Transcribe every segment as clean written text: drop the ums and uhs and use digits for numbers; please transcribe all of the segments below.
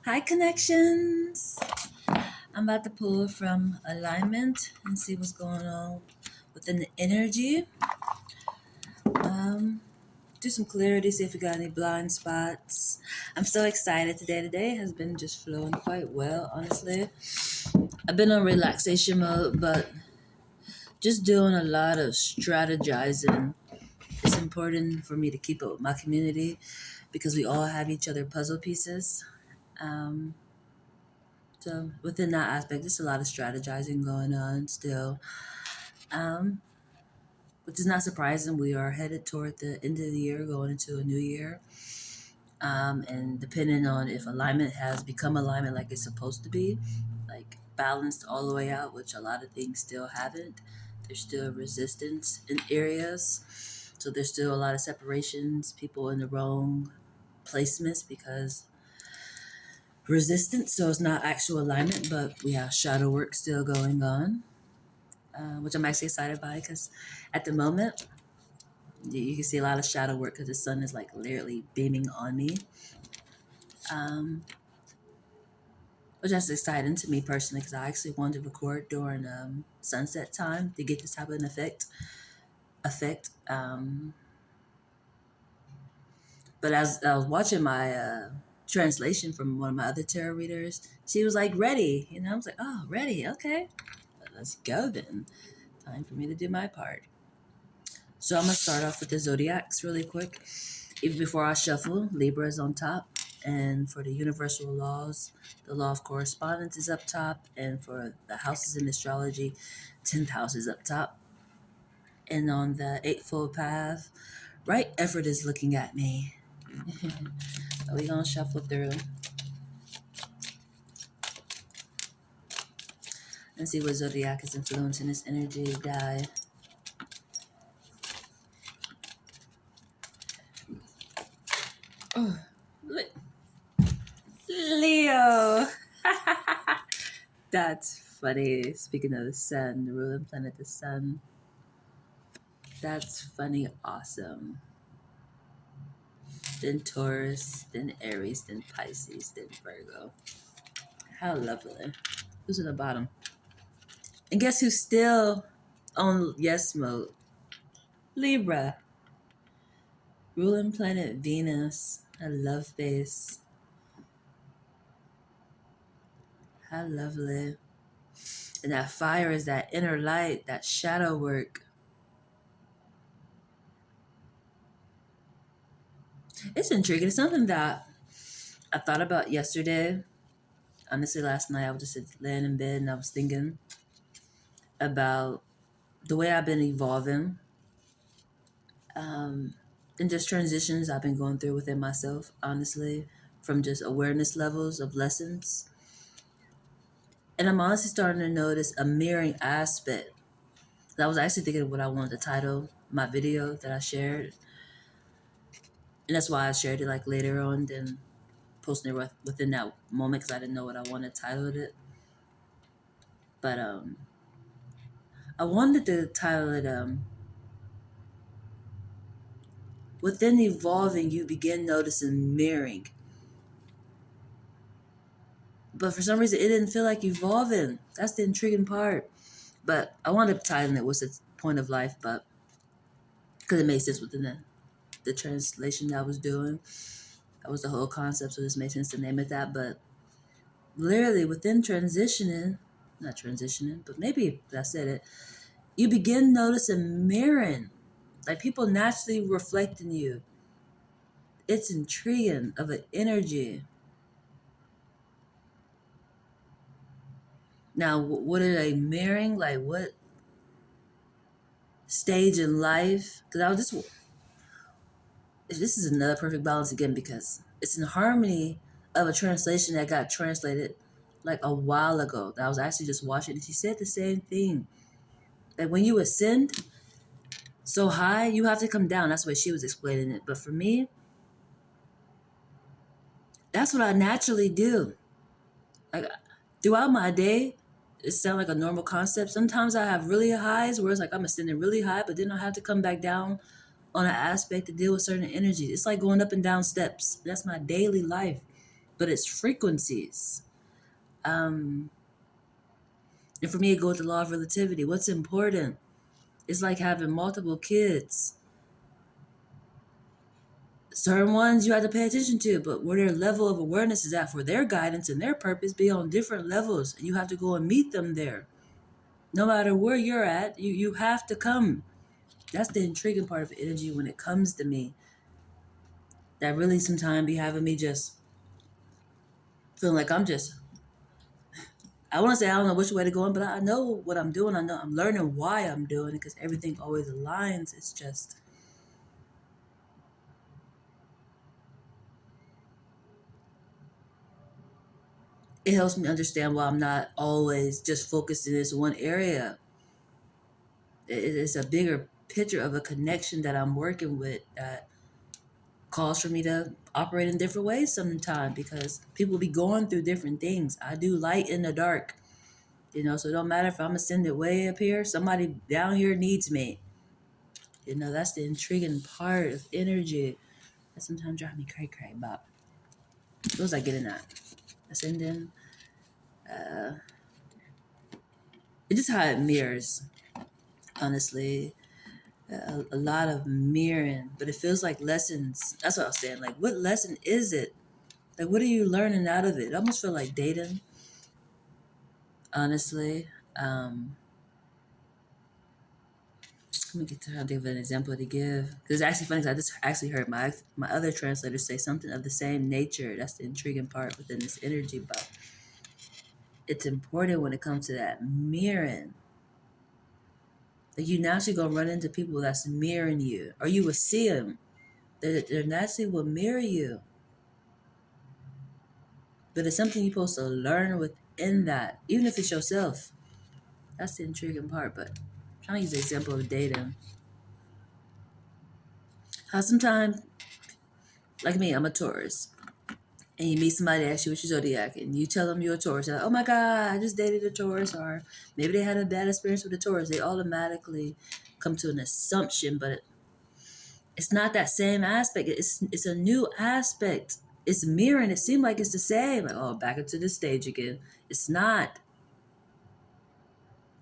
Hi, connections. I'm about to pull from alignment and see what's going on within the energy. Um, do some clarity, see if we got any blind spots. I'm so excited today. Today has been just flowing quite well, honestly. I've been on relaxation mode, but just doing a lot of strategizing. It's important for me to keep up with my community because we all have each other puzzle pieces. Um, So within that aspect, there's a lot of strategizing going on still, um, which is not surprising. We are headed toward the end of the year, going into a new year. And depending on if alignment has become alignment like it's supposed to be, like balanced all the way out, which a lot of things still haven't, there's still resistance in areas. So there's still a lot of separations, people in the wrong placements because resistance. So it's not actual alignment, but we have shadow work still going on. Which I'm actually excited by because at the moment you can see a lot of shadow work because the sun is like literally beaming on me, um, which is exciting to me personally because I actually wanted to record during sunset time to get this type of an effect. But as I was watching my translation from one of my other tarot readers, she was like, ready. I was like, oh, ready. Okay. Let's go then. Time for me to do my part. So I'm going to start off with the zodiacs really quick. Even before I shuffle, Libra is on top. And for the universal laws, the law of correspondence is up top. And for the houses in astrology, 10th house is up top. And on the eightfold path, right effort is looking at me. So we're going to shuffle through and see what zodiac is influencing this energy die. Oh, Leo. That's funny. Speaking of the sun, the ruling planet, the sun. That's funny, awesome. Then Taurus, then Aries, then Pisces, then Virgo. How lovely. Who's in the bottom? And guess who's still on yes mode? Libra. Ruling planet Venus. A love face. How lovely. And that fire is that inner light, that shadow work. It's intriguing. It's something that I thought about yesterday. Honestly, last night I was just laying in bed and I was thinking about the way I've been evolving, and just transitions I've been going through within myself, honestly, from just awareness levels of lessons. And I'm honestly starting to notice a mirroring aspect. I was actually thinking of what I wanted to title my video that I shared. And that's why I shared it like later on than posting it within that moment because I didn't know what I wanted to title it. But I wanted to title it Within Evolving, You Begin Noticing Mirroring. But for some reason, it didn't feel like evolving. That's the intriguing part. But I wound up titling it What's the Point of Life, but because it made sense within the translation that I was doing. That was the whole concept, so it just made sense to name it that. But literally within transitioning, not transitioning, but maybe I said it, you begin noticing mirroring. Like people naturally reflecting you. It's intriguing of an energy. Now, what are they mirroring? Like what stage in life? Because I was just, this is another perfect balance again because it's in harmony of a translation that got translated like a while ago that I was actually just watching, and she said the same thing. That when you ascend so high, you have to come down. That's the way she was explaining it. But for me, that's what I naturally do. Like throughout my day, it sounds like a normal concept. Sometimes I have really highs where it's like I'm ascending really high, but then I have to come back down on an aspect to deal with certain energies. It's like going up and down steps. That's my daily life. but it's frequencies. Um, and for me, it goes with the law of relativity. What's important? It's like having multiple kids. Certain ones you have to pay attention to, but where their level of awareness is at for their guidance and their purpose be on different levels, and you have to go and meet them there. No matter where you're at, you have to come. That's the intriguing part of energy when it comes to me. That really sometimes be having me just feeling like I want to say I don't know which way to go in, but I know what I'm doing. I know I'm learning why I'm doing it because everything always aligns. It's just, it helps me understand why I'm not always just focused in this one area. It's a bigger picture of a connection that I'm working with that calls for me to operate in different ways sometimes because people be going through different things. I do light in the dark, so it don't matter if I'm ascended way up here, somebody down here needs me. That's the intriguing part of energy that sometimes drives me cray about. What was I getting at? Ascending. It's just how it mirrors, honestly. A lot of mirroring, but it feels like lessons. That's what I was saying. Like, what lesson is it? Like, what are you learning out of it? It almost feel like dating, honestly. Let me get to how to give an example to give. Because it's actually funny because I just actually heard my other translator say something of the same nature. That's the intriguing part within this energy. But it's important when it comes to that mirroring. Like you naturally gonna run into people that's mirroring you, or you will see them. They naturally will mirror you. But it's something you're supposed to learn within that, even if it's yourself. That's the intriguing part. But I'm trying to use the example of dating. How sometimes, like me, I'm a Taurus. And you meet somebody, ask you what your zodiac, and you tell them you're a Taurus. They're like, oh my God, I just dated a Taurus. Or maybe they had a bad experience with a Taurus. They automatically come to an assumption, but it's not that same aspect. It's a new aspect. It's mirroring. It seemed like it's the same. Like, oh, back into the stage again. It's not.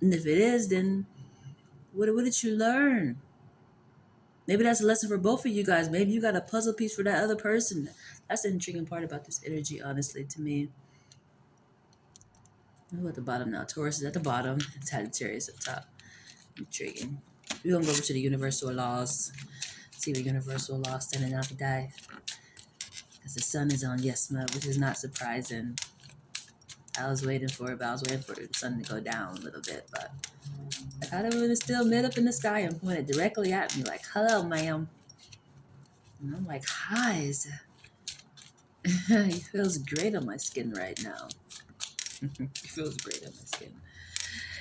And if it is, then what did you learn? Maybe that's a lesson for both of you guys. Maybe you got a puzzle piece for that other person. That's the intriguing part about this energy, honestly, to me. We're at the bottom now. Taurus is at the bottom. Sagittarius at the top. Intriguing. We're going to go over to the universal laws. See what universal laws standing out today. Because the sun is on yes mode, which is not surprising. I was waiting for it, but I was waiting for the sun to go down a little bit. But I thought it was still mid up in the sky and pointed directly at me like, hello, ma'am. And I'm like, highs. It feels great on my skin right now. It feels great on my skin.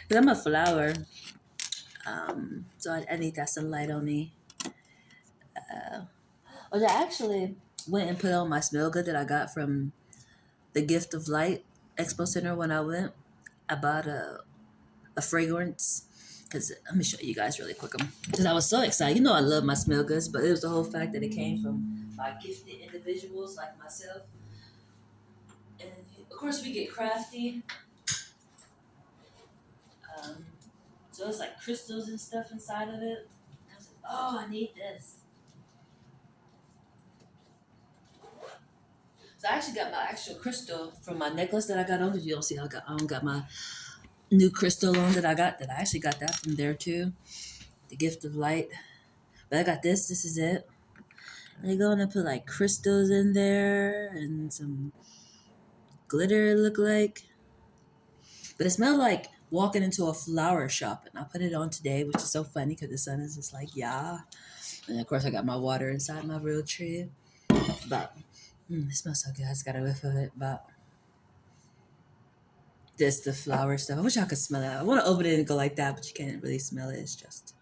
Because I'm a flower. So I need that sunlight on me. I actually went and put on my smell good that I got from the Gift of Light Expo Center when I went. I bought a fragrance because let me show you guys really quick. Because I was so excited. I love my smell goods, but it was the whole fact that it came from my gifted individuals like myself. And of course, we get crafty. Um, so it's like crystals and stuff inside of it. And I was like, oh, I need this. So I actually got my actual crystal from my necklace that I got on. Because you don't see, I don't got my new crystal on that I got. That I actually got that from there too. The Gift of Light. But I got this. This is it. They're gonna put like crystals in there and some glitter. It looked like, but it smelled like walking into a flower shop. And I put it on today, which is so funny because the sun is just like yeah. And of course, I got my water inside my real tree. But it smells so good. I just got a whiff of it. But this the flower stuff. I wish I could smell it. I want to open it and go like that, but you can't really smell it. It's just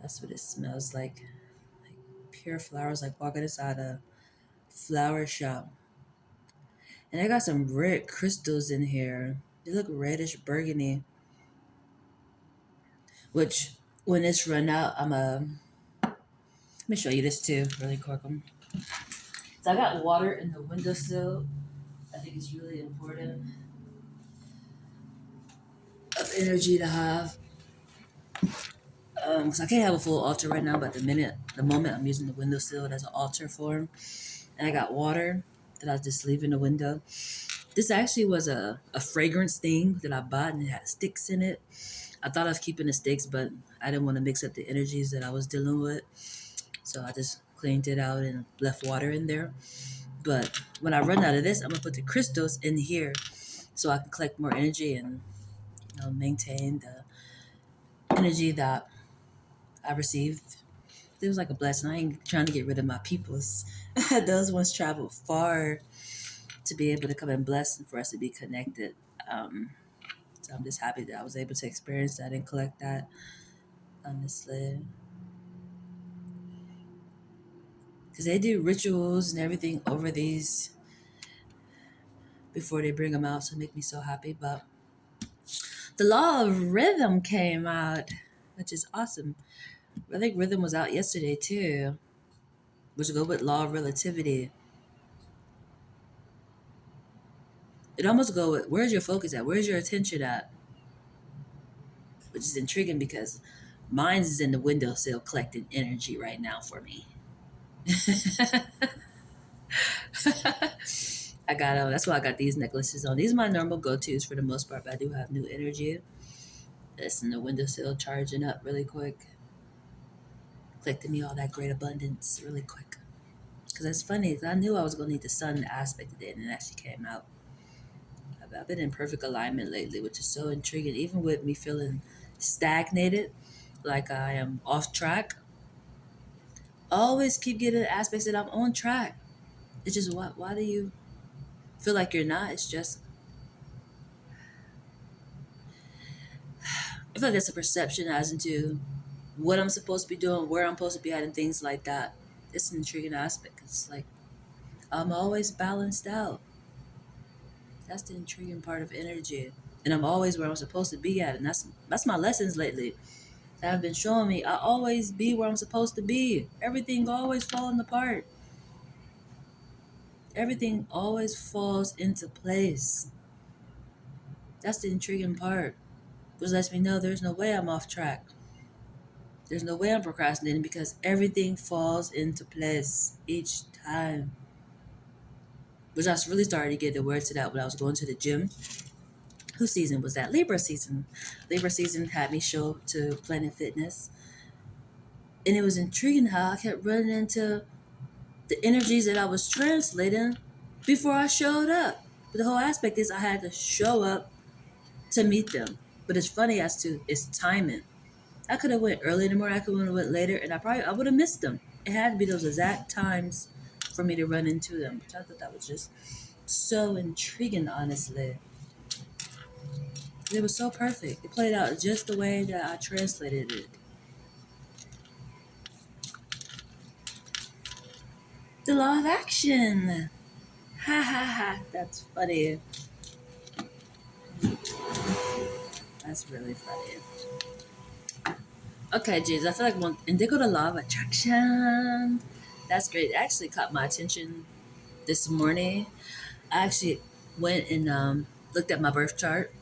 that's what it smells like pure flowers, like walking inside a flower shop. And I got some red crystals in here. They look reddish burgundy. Which when it's run out, let me show you this too, really quick. So So I got water in the windowsill. I think it's really important of energy to have. Because I can't have a full altar right now, but the moment I'm using the windowsill as an altar form, and I got water that I just leave in the window. This actually was a fragrance thing that I bought and it had sticks in it. I thought of keeping the sticks, but I didn't want to mix up the energies that I was dealing with. So I just cleaned it out and left water in there. But when I run out of this, I'm gonna put the crystals in here so I can collect more energy and maintain the energy that I received. It was like a blessing. I ain't trying to get rid of my peoples. Those ones traveled far to be able to come and bless and for us to be connected. Um, so I'm just happy that I was able to experience that and collect that, honestly. Because they do rituals and everything over these before they bring them out. So it make me so happy. But the law of rhythm came out, which is awesome. I think rhythm was out yesterday too, which go with law of relativity. It almost go with where's your focus at? Where's your attention at? Which is intriguing because mine is in the windowsill collecting energy right now for me. I got that's why I got these necklaces on. These are my normal go-tos for the most part, but I do have new energy. It's in the windowsill charging up really quick, collecting me all that great abundance really quick. Because that's funny, 'cause I knew I was gonna need the sun aspect of it, and it actually came out. I've been in perfect alignment lately, which is so intriguing. Even with me feeling stagnated, like I am off track, I always keep getting aspects that I'm on track. It's just why do you feel like you're not? It's just I feel like that's a perception as into what I'm supposed to be doing, where I'm supposed to be at, and things like that. It's an intriguing aspect. It's like I'm always balanced out. That's the intriguing part of energy, and I'm always where I'm supposed to be at, and that's my lessons lately. That have been showing me I always be where I'm supposed to be. Everything always falling apart. Everything always falls into place. That's the intriguing part, which lets me know there's no way I'm off track. There's no way I'm procrastinating because everything falls into place each time. Which I really started to get the word to that when I was going to the gym. Whose season was that? Libra season. Libra season had me show up to Planet Fitness. And it was intriguing how I kept running into the energies that I was translating before I showed up. But the whole aspect is I had to show up to meet them. But it's funny as to it's timing. I could have went early in the morning, I could have went later, and I would have missed them. It had to be those exact times for me to run into them. Which I thought that was just so intriguing, honestly. It was so perfect. It played out just the way that I translated it. The law of action. Ha ha ha. That's funny. That's really funny. Okay, Jesus. I feel like one and they go to law of attraction. That's great. It actually caught my attention this morning. I actually went and looked at my birth chart.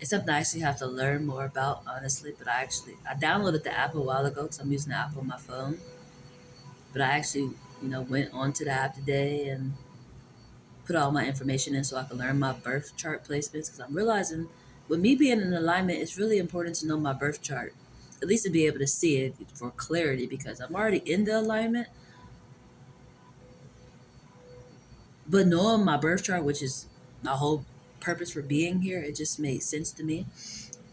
It's something I actually have to learn more about, honestly. But I downloaded the app a while ago because I'm using the app on my phone. But I actually went onto the app today and put all my information in so I can learn my birth chart placements because I'm realizing with me being in alignment, it's really important to know my birth chart, at least to be able to see it for clarity because I'm already in the alignment. But knowing my birth chart, which is my whole purpose for being here, it just made sense to me.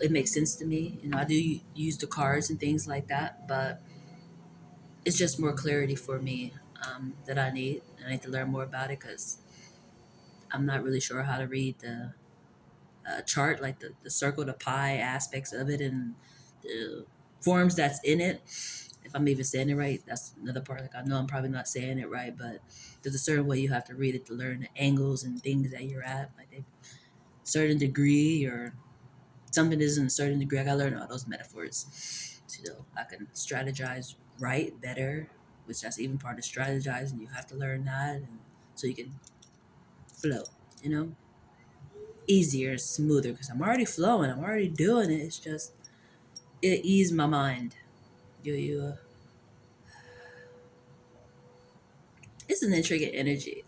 It makes sense to me. I do use the cards and things like that, but it's just more clarity for me that I need. I need to learn more about it because I'm not really sure how to read the chart, like the circle, the pie aspects of it, and the forms that's in it. If I'm even saying it right, that's another part. Like I know I'm probably not saying it right, but there's a certain way you have to read it to learn the angles and things that you're at, like a certain degree or something is in a certain degree. I gotta learn all those metaphors so I can strategize right better. which that's even part of strategizing. You have to learn that, and so you can flow, you know, easier, smoother. Because I'm already flowing, I'm already doing it. It's just it eased my mind. You it's an intriguing energy.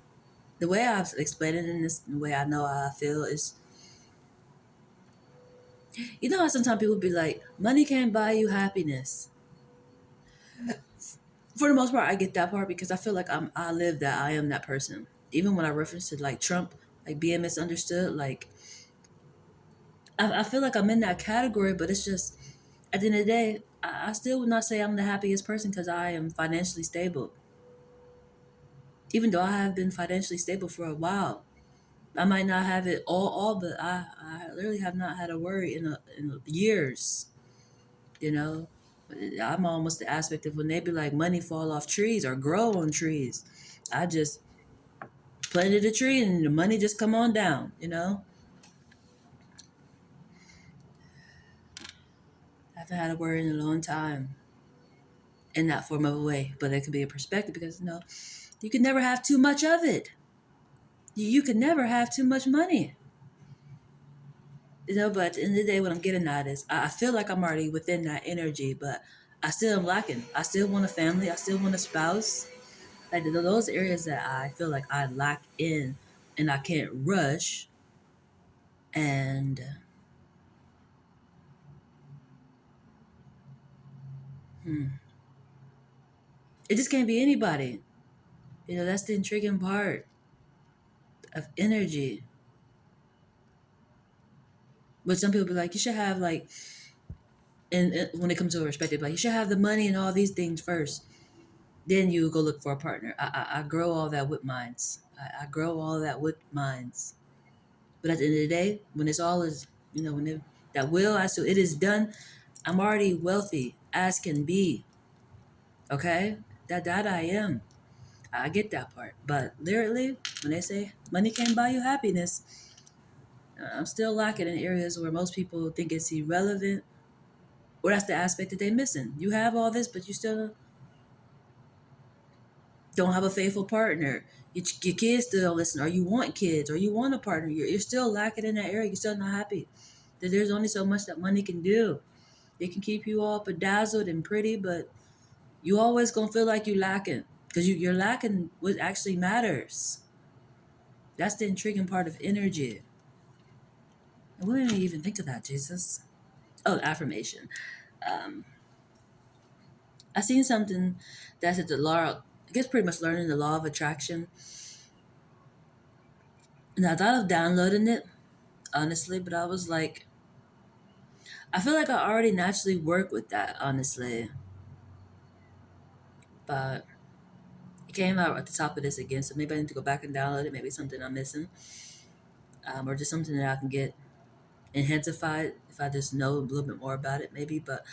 The way I've explained it in this, the way I know how I feel is, you know how sometimes people be like, money can't buy you happiness. For the most part, I get that part because I feel like I live that. I am that person. Even when I reference to like Trump, like being misunderstood, like I feel like I'm in that category, but it's just at the end of the day, I still would not say I'm the happiest person because I am financially stable. Even though I have been financially stable for a while, I might not have it all, but I literally have not had a worry in years. You know, I'm almost the aspect of when they be like money fall off trees or grow on trees. I just planted a tree and the money just come on down. You know, I haven't had a worry in a long time in that form of a way, but it could be a perspective because you can never have too much of it. You can never have too much money. But at the end of the day, what I'm getting at is I feel like I'm already within that energy, but I still am lacking. I still want a family. I still want a spouse. Like those areas that I feel like I lack in and I can't rush. And hmm, it just can't be anybody. That's the intriguing part of energy. But some people be like, you should have like, and when it comes to a perspective, like you should have the money and all these things first. Then you go look for a partner. I grow all that with minds. I grow all that with minds. But at the end of the day, when it's all is, when that will, I so it is done. I'm already wealthy as can be. Okay, that I am. I get that part. But literally, when they say money can't buy you happiness, I'm still lacking in areas where most people think it's irrelevant, or that's the aspect that they're missing. You have all this, but you still don't have a faithful partner. Your kids still don't listen, or you want kids, or you want a partner. You're still lacking in that area. You're still not happy. There's only so much that money can do. It can keep you all bedazzled and pretty, but you always gonna feel like you're lacking because you're lacking what actually matters. That's the intriguing part of energy. And we didn't even think of that, Jesus. Oh, affirmation. Um, I seen something that said the law. I guess pretty much learning the law of attraction. And I thought of downloading it honestly, but I was like, I feel like I already naturally work with that honestly, but it came out at the top of this again, so maybe I need to go back and download it. Maybe something I'm missing, or just something that I can get intensified if I just know a little bit more about it, maybe. But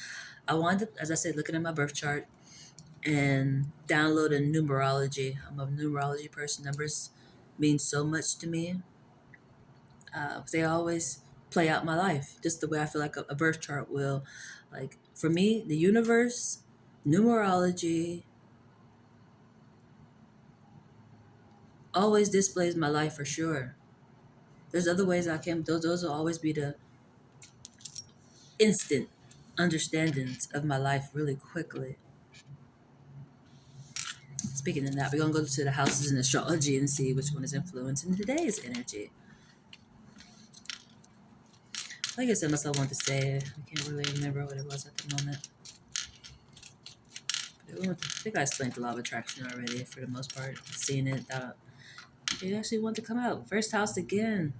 I wanted, as I said, looking at my birth chart and downloading numerology. I'm a numerology person. Numbers mean so much to me. They always play out my life just the way I feel like a birth chart will. Like for me, the universe, numerology always displays my life for sure. There's other ways I can. Those will always be the instant understandings of my life really quickly. Speaking of that, we're gonna go to the houses in astrology and see which one is influencing today's energy. I guess I must have want to say. I can't really remember what it was at the moment. But I think I explained the law of attraction already for the most part. Seeing it, it actually want to come out. First house again.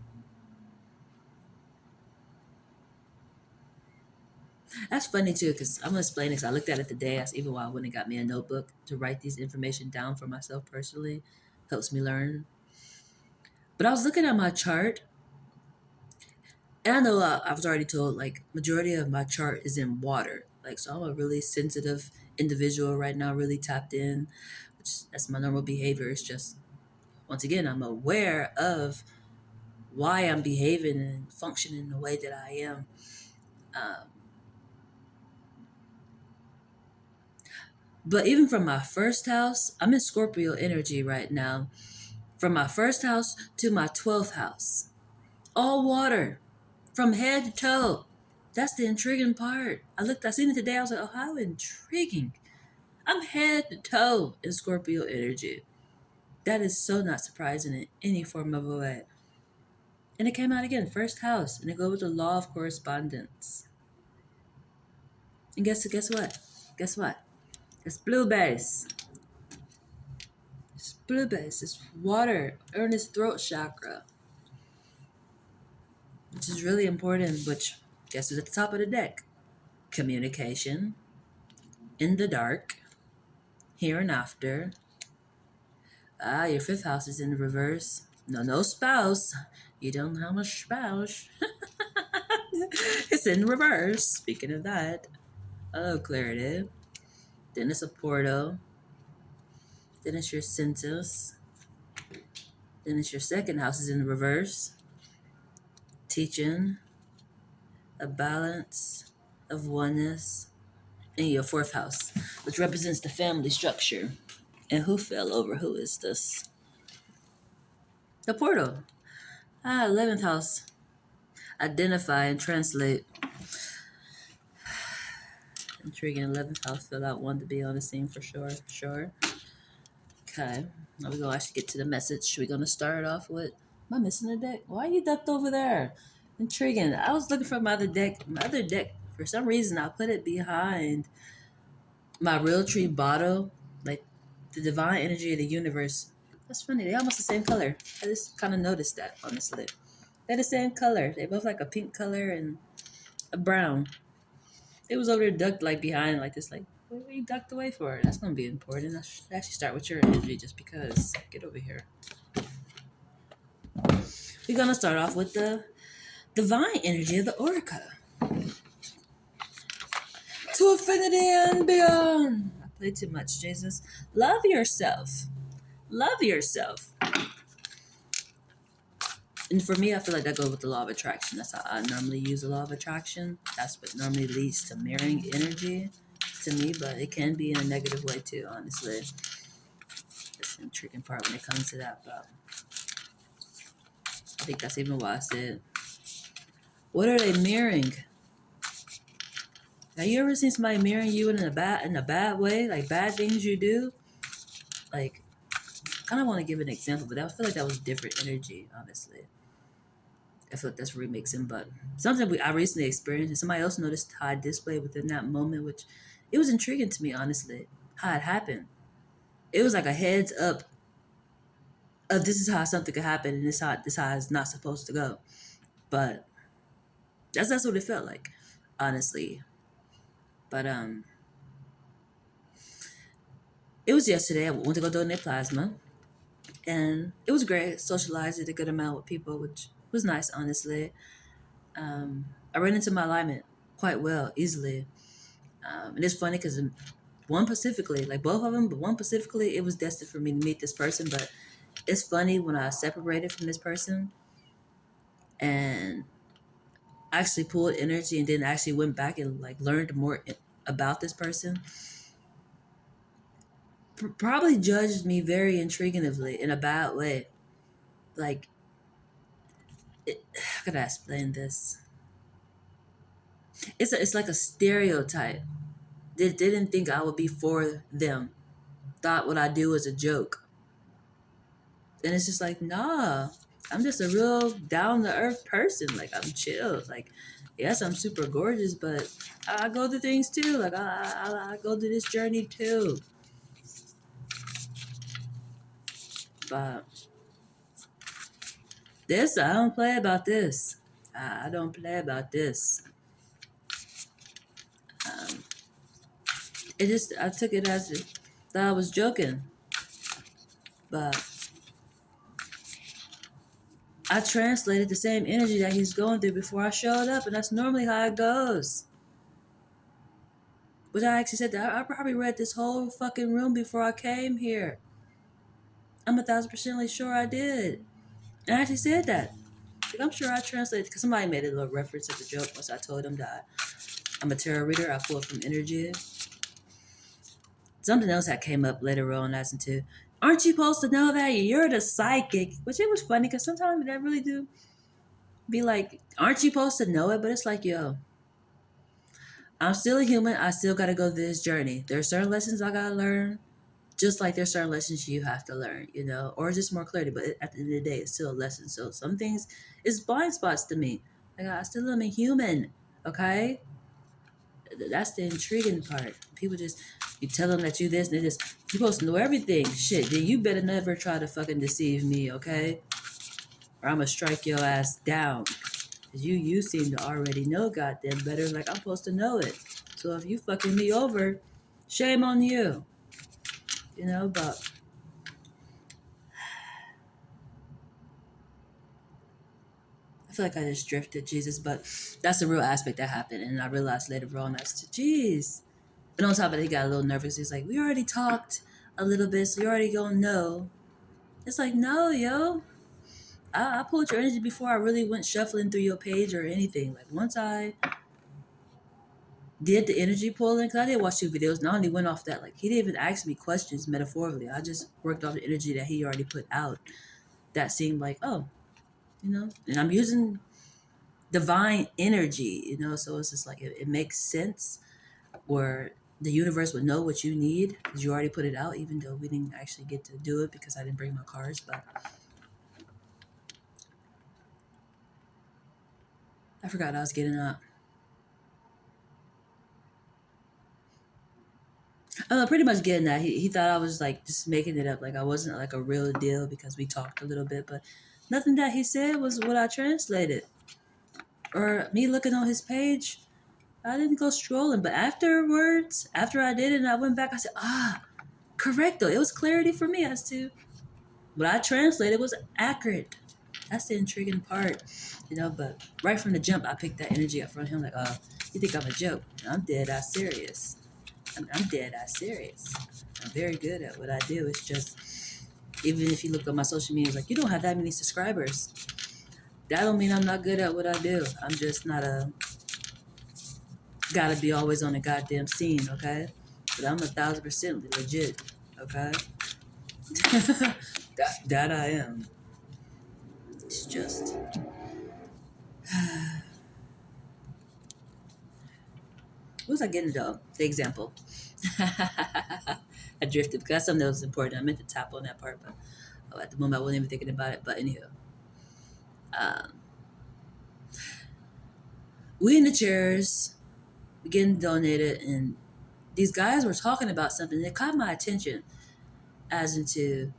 That's funny too, because I'm gonna explain it. Because I looked at it today. That's even why I went and got me a notebook to write these information down for myself personally. Helps me learn. But I was looking at my chart, and I know I was already told like majority of my chart is in water. Like so, I'm a really sensitive individual right now, really tapped in. Which that's my normal behavior. It's just once again, I'm aware of why I'm behaving and functioning the way that I am. Um, But even from my first house, I'm in Scorpio energy right now. From my first house to my 12th house. All water. From head to toe. That's the intriguing part. I seen it today. I was like, oh, how intriguing. I'm head to toe in Scorpio energy. That is so not surprising in any form of a way. And it came out again, first house, and it goes with the law of correspondence. And guess what? Guess what? It's blue base. It's blue base. It's water. Earnest throat chakra, which is really important. Which guess who's at the top of the deck? Communication, in the dark, here and after. Your fifth house is in the reverse. No spouse. You don't have a spouse. It's in reverse. Speaking of that, oh, clarity. Then it's a portal. Then it's your senses. Then it's your second house is in the reverse. Teaching, a balance of oneness. And your fourth house, which represents the family structure. And who fell over? Who is this? The portal. 11th house. Identify and translate. Intriguing. 11th house. Feel out one to be on the scene for sure. Sure. Okay. Now we're going to actually get to the message. We're going to start off with, am I missing a deck? Why are you ducked over there? Intriguing. I was looking for my other deck. My other deck, for some reason, I put it behind my Realtree bottle. Like the divine energy of the universe. That's funny. They almost the same color. I just kind of noticed that, honestly. They're the same color. They both like a pink color and a brown. It was over there ducked like behind like this, like, what were you ducked away for? That's gonna be important. I should actually start with your energy just because. Get over here. We're gonna start off with the divine energy of the Orca. To infinity and beyond. I played too much, Jesus. Love yourself. Love yourself. And for me, I feel like that goes with the law of attraction. That's how I normally use the law of attraction. That's what normally leads to mirroring energy to me, but it can be in a negative way too, honestly. That's the intriguing part when it comes to that, but I think that's even why I said, what are they mirroring? Have you ever seen somebody mirroring you in a bad way? Like bad things you do? Like, I kind of want to give an example, but I feel like that was different energy, honestly. I feel like that's remixing, but something I recently experienced, and somebody else noticed how I displayed within that moment, which it was intriguing to me, honestly, how it happened. It was like a heads up of this is how something could happen, and this how it's not supposed to go. But that's what it felt like, honestly. But it was yesterday. I went to go donate plasma, and it was great. Socialized it a good amount with people, which was nice, honestly. I ran into my alignment quite well, easily. And it's funny because one specifically, like both of them, but one specifically, it was destined for me to meet this person. But it's funny when I separated from this person and actually pulled energy and then actually went back and like learned more about this person. Probably judged me very intriguingly in a bad way. Like, how could I explain this? It's like a stereotype. They didn't think I would be for them. Thought what I do was a joke. And it's just like, nah, I'm just a real down to earth person. Like, I'm chill. Like, yes, I'm super gorgeous, but I go through things too. Like, I go through this journey too. But this, I don't play about this. I don't play about this. I took it as that I was joking. But I translated the same energy that he's going through before I showed up, and that's normally how it goes. But I actually said that I probably read this whole fucking room before I came here. I'm 1,000% sure I did. And I actually said that. Like, I'm sure I translated, because somebody made a little reference to the joke once I told them that I'm a tarot reader. I pull from energy. something else that came up later on as into, aren't you supposed to know that you're the psychic? Which it was funny because sometimes that really do be like, aren't you supposed to know it? But it's like, yo, I'm still a human. I still got to go through this journey. There are certain lessons I got to learn, just like there's certain lessons you have to learn, or just more clarity. But at the end of the day, it's still a lesson. So some things is blind spots to me. Like, I still am a human, okay? That's the intriguing part. People just, you tell them that you this, and they just, you supposed to know everything. Shit, then you better never try to fucking deceive me, okay? Or I'm gonna strike your ass down. Cause you seem to already know goddamn better. Like, I'm supposed to know it. So if you fucking me over, shame on you. But I feel like I just drifted, Jesus. But that's the real aspect that happened. And I realized later on, that's, jeez. And on top of it, he got a little nervous. He's like, we already talked a little bit, so you already gonna know. It's like, no, yo. I pulled your energy before I really went shuffling through your page or anything. Like, once I did the energy pulling, because I did watch 2 videos, and I only went off that. Like, he didn't even ask me questions metaphorically. I just worked off the energy that he already put out. That seemed like, oh, and I'm using divine energy, so it's just like, it makes sense where the universe would know what you need because you already put it out, even though we didn't actually get to do it because I didn't bring my cards. But I forgot I was getting up. Pretty much getting that. He thought I was like just making it up, like I wasn't like a real deal because we talked a little bit, but nothing that he said was what I translated. Or me looking on his page, I didn't go strolling, but afterwards, after I did it and I went back, I said, correcto. It was clarity for me as to what I translated was accurate. That's the intriguing part, but right from the jump, I picked that energy up from him, like, you think I'm a joke? I'm dead ass serious. I'm dead ass serious. I'm very good at what I do. It's just, even if you look at my social media, it's like, you don't have that many subscribers. That don't mean I'm not good at what I do. I'm just not gotta be always on the goddamn scene, okay? But I'm 1,000% legit, okay? that I am. It's just... What was I getting though? The example. I drifted because that's something that was important. I meant to tap on that part, but at the moment I wasn't even thinking about it. But anywho, um, we in the chairs, we getting donated, and these guys were talking about something that caught my attention. As into,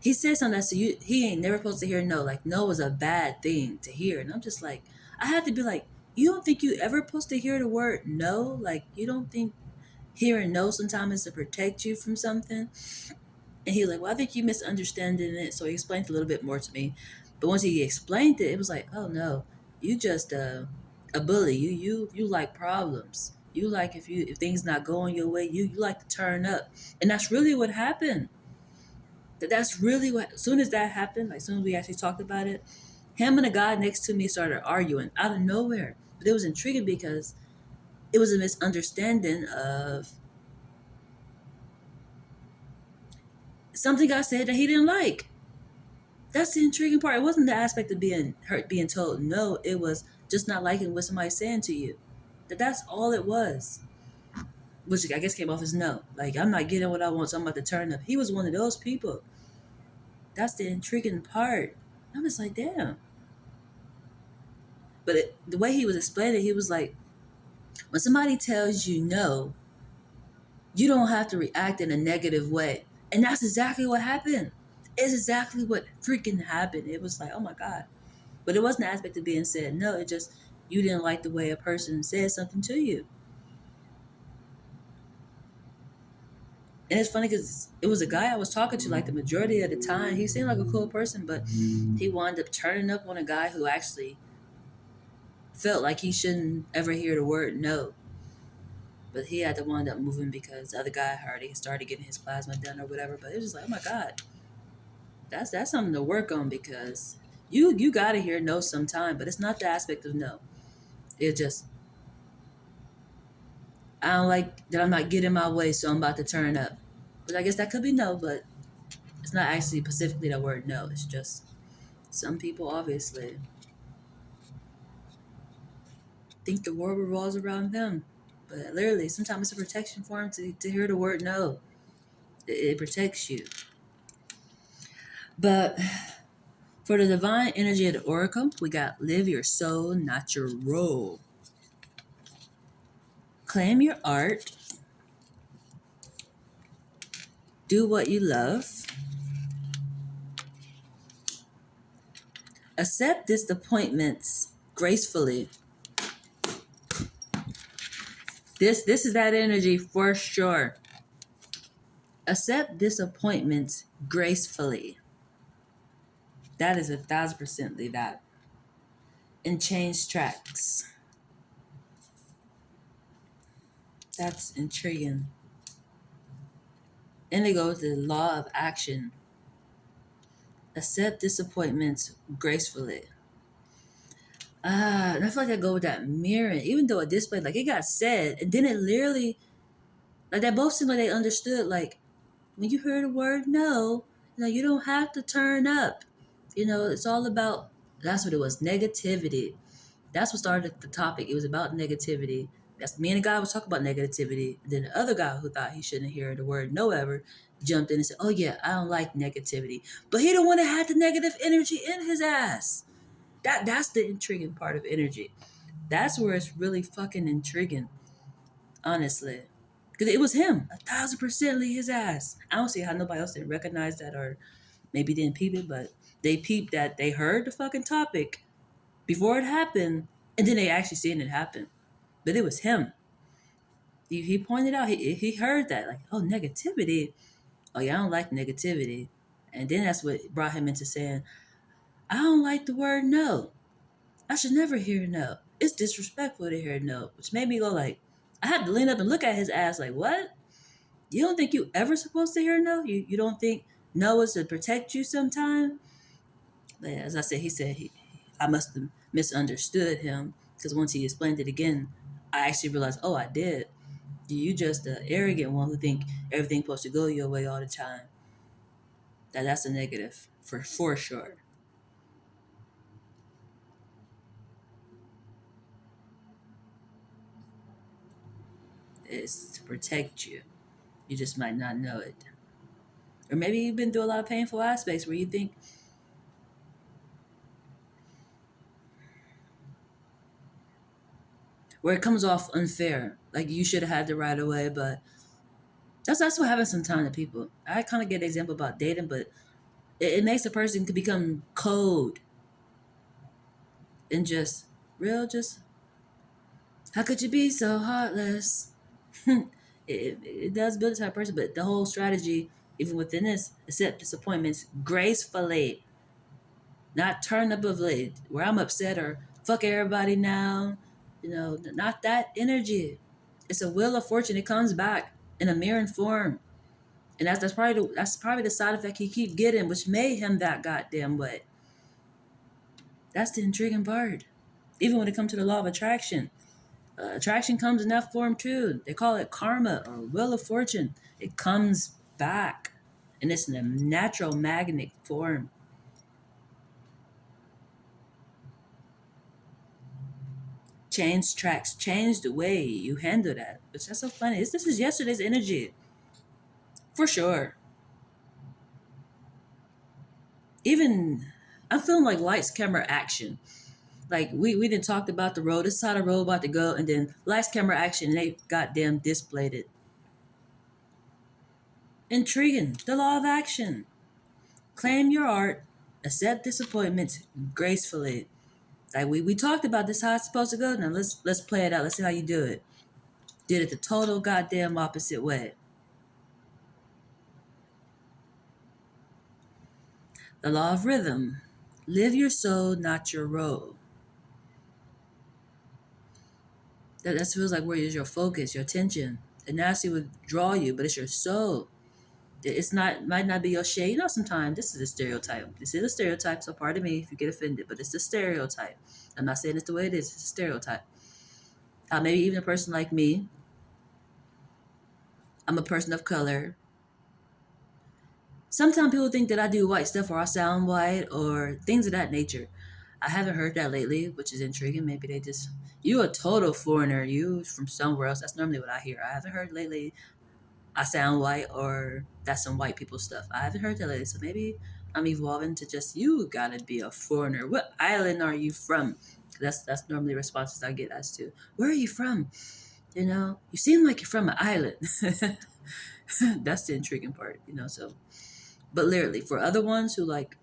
he said something that he ain't never supposed to hear no. Like, no was a bad thing to hear, and I'm just like, I had to be like, you don't think you ever supposed to hear the word no? Like, you don't think hearing no sometimes is to protect you from something? And he was like, well, I think you misunderstanding it. So he explained a little bit more to me. But once he explained it, it was like, oh no, you just a bully. You like problems. You like, if things not going your way, you like to turn up. And that's really what happened. That's really what, as soon as that happened, like as soon as we actually talked about it, him and the guy next to me started arguing out of nowhere. But it was intriguing because it was a misunderstanding of something I said that he didn't like. That's the intriguing part. It wasn't the aspect of being hurt, being told no. It was just not liking what somebody's saying to you. That's all it was. Which I guess came off as no. Like, I'm not getting what I want, so I'm about to turn up. He was one of those people. That's the intriguing part. I'm just like, damn. But the way he was explaining it, he was like, when somebody tells you no, you don't have to react in a negative way. And that's exactly what happened. It's exactly what freaking happened. It was like, oh my God. But it wasn't the aspect of being said no. It just, you didn't like the way a person said something to you. And it's funny because it was a guy I was talking to like the majority of the time. He seemed like a cool person, but he wound up turning up on a guy who actually felt like he shouldn't ever hear the word no. But he had to wind up moving because the other guy already started getting his plasma done or whatever. But it was just like, oh my God, that's something to work on, because you gotta hear no sometime, but it's not the aspect of no. It just, I don't like that I'm not getting my way, so I'm about to turn up. But I guess that could be no, but it's not actually specifically the word no. It's just some people obviously think the world revolves around them. But literally, sometimes it's a protection for them to hear the word no. It protects you. But for the divine energy of the oracle, we got live your soul, not your role. Claim your art. Do what you love. Accept disappointments gracefully. This is that energy for sure. Accept disappointments gracefully. That is 1,000% that. And change tracks. That's intriguing. And they go with the law of action. Accept disappointments gracefully. And I feel like I go with that mirroring, even though it displayed, like it got said, and then it literally, like that both seemed like they understood, like when you hear the word no, you don't have to turn up. It's all about, that's what it was, negativity. That's what started the topic. It was about negativity. That's me and the guy was talking about negativity. And then the other guy who thought he shouldn't hear the word no ever jumped in and said, "Oh yeah, I don't like negativity." But he the one that had the negative energy in his ass. That's the intriguing part of energy. That's where it's really fucking intriguing, honestly. Because it was him, 1,000% his ass. I don't see how nobody else didn't recognize that or maybe didn't peep it, but they peeped that they heard the fucking topic before it happened, and then they actually seen it happen. But it was him. He pointed out, he heard that, like, oh, negativity. Oh, yeah, I don't like negativity. And then that's what brought him into saying, I don't like the word no. I should never hear no. It's disrespectful to hear no, which made me go like, I had to lean up and look at his ass like, what? You don't think you ever supposed to hear no? You don't think no is to protect you sometime? But as I said, I must have misunderstood him because once he explained it again, I actually realized, oh, I did. You just the arrogant one who think everything's supposed to go your way all the time. That's a negative for sure. It's to protect you. You just might not know it. Or maybe you've been through a lot of painful aspects where you think, where it comes off unfair. Like you should have had the right away, but that's what happens sometimes to people. I kind of get an example about dating, but it makes a person to become cold and just real, just how could you be so heartless? It does build a type of person, but the whole strategy, even within this, accept disappointments gracefully, not turn up of late, where I'm upset or fuck everybody now. Not that energy. It's a wheel of fortune. It comes back in a mirroring form. And that's probably the side effect he keep getting, which made him that goddamn way. That's the intriguing part. Even when it comes to the law of attraction, attraction comes in that form too. They call it karma or wheel of fortune. It comes back, and it's in a natural magnetic form. Change tracks, change the way you handle that. Which that's so funny. This is yesterday's energy, for sure. Even I'm feeling like lights, camera, action. Like we didn't talk about the road. This is how the road about to go, and then lights, camera, action. And they goddamn displayed it. Intriguing. The law of action. Claim your art. Accept disappointments gracefully. Like we talked about this how it's supposed to go. Now let's play it out. Let's see how you do it. Did it the total goddamn opposite way. The law of rhythm. Live your soul, not your role. That feels like where is your focus, your attention. And naturally would draw you, but it's your soul. It's not might not be your shade. Sometimes this is a stereotype. This is a stereotype, so pardon me if you get offended, but it's a stereotype. I'm not saying it's the way it is. It's a stereotype. Maybe even a person like me, I'm a person of color. Sometimes people think that I do white stuff or I sound white or things of that nature. I haven't heard that lately, which is intriguing. Maybe they just, you a total foreigner. You from somewhere else. That's normally what I hear. I haven't heard lately I sound white or that's some white people stuff. I haven't heard that lately. So maybe I'm evolving to just, you gotta be a foreigner. What island are you from? 'Cause that's normally responses I get as to, where are you from? You know, you seem like you're from an island. That's the intriguing part, you know. So, but literally, for other ones who like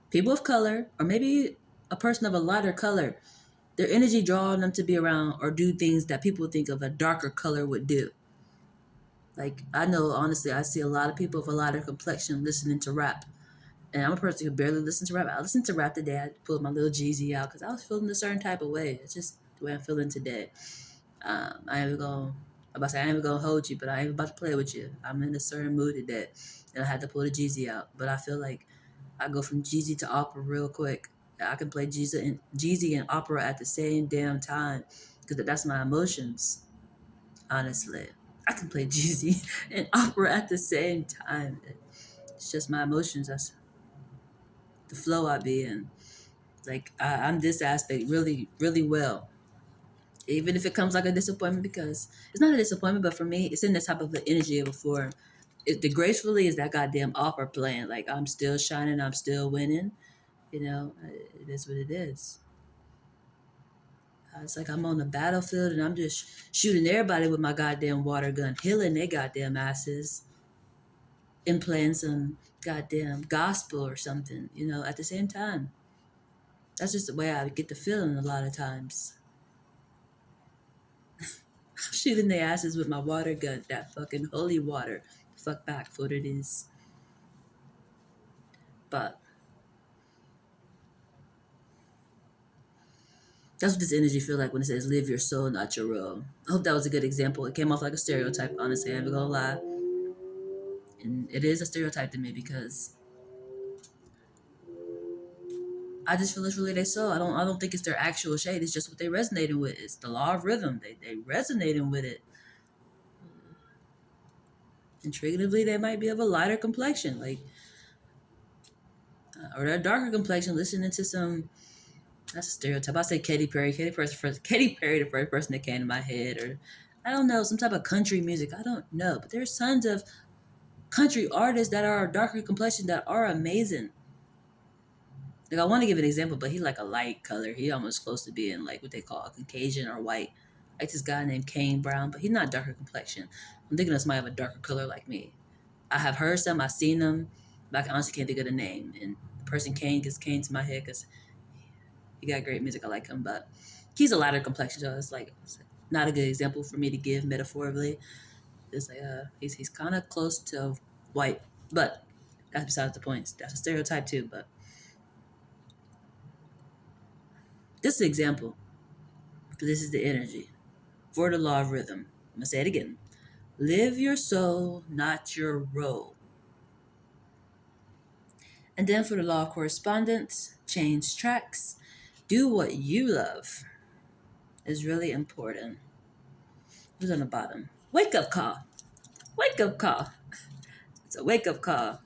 people of color, or maybe a person of a lighter color, their energy drawing them to be around or do things that people think of a darker color would do. Like I know, honestly, I see a lot of people of a lighter complexion listening to rap, and I'm a person who barely listens to rap. I listened to rap today. I pulled my little Jeezy out because I was feeling a certain type of way. It's just the way I'm feeling today. I ain't gonna. I'm about to say I ain't even gonna hold you, but I ain't about to play with you. I'm in a certain mood today, and I had to pull the Jeezy out. But I feel like I go from Jeezy to opera real quick. I can play Jeezy and opera at the same damn time because that's my emotions. Honestly, I can play Jeezy and opera at the same time. It's just my emotions. That's the flow I be in. Like I'm this aspect really, really well. Even if it comes like a disappointment, because it's not a disappointment, but for me, it's in the type of the energy of a form. The gracefully is that goddamn opera playing. Like I'm still shining, I'm still winning. You know, it is what it is. It's like I'm on the battlefield and I'm just shooting everybody with my goddamn water gun, healing their goddamn asses, and playing some goddamn gospel or something, you know, at the same time. That's just the way I get the feeling a lot of times. I'm shooting their asses with my water gun, that fucking holy water. Fuck back for what it is. But that's what this energy feel like when it says live your soul, not your role. I hope that was a good example. It came off like a stereotype, honestly, I'm not gonna lie. And it is a stereotype to me because I just feel it's really their soul. I don't think it's their actual shade. It's just what they resonating with. It's the law of rhythm. They resonating with it. Intriguingly, they might be of a lighter complexion, like or a darker complexion. Listening to some, that's a stereotype. I say Katy Perry. Katy Perry, the first person that came to my head, or I don't know, some type of country music. I don't know, but there's tons of country artists that are darker complexion that are amazing. Like I want to give an example, but he like a light color. He almost close to being like what they call Caucasian or white. Like this guy named Kane Brown, but he's not darker complexion. I'm thinking of somebody of a darker color like me. I have heard some, I've seen them, but I honestly can't think of the name. And the person Kane just came to my head because he got great music. I like him, but he's a lighter complexion, so it's not a good example for me to give metaphorically. It's like he's kind of close to white, but that's besides the point. That's a stereotype too, but this is an example. This is the energy for the law of rhythm. I'm gonna say it again. Live your soul, not your role. And then for the law of correspondence, change tracks. Do what you love is really important. Who's on the bottom? Wake up call. Wake up call. It's a wake up call.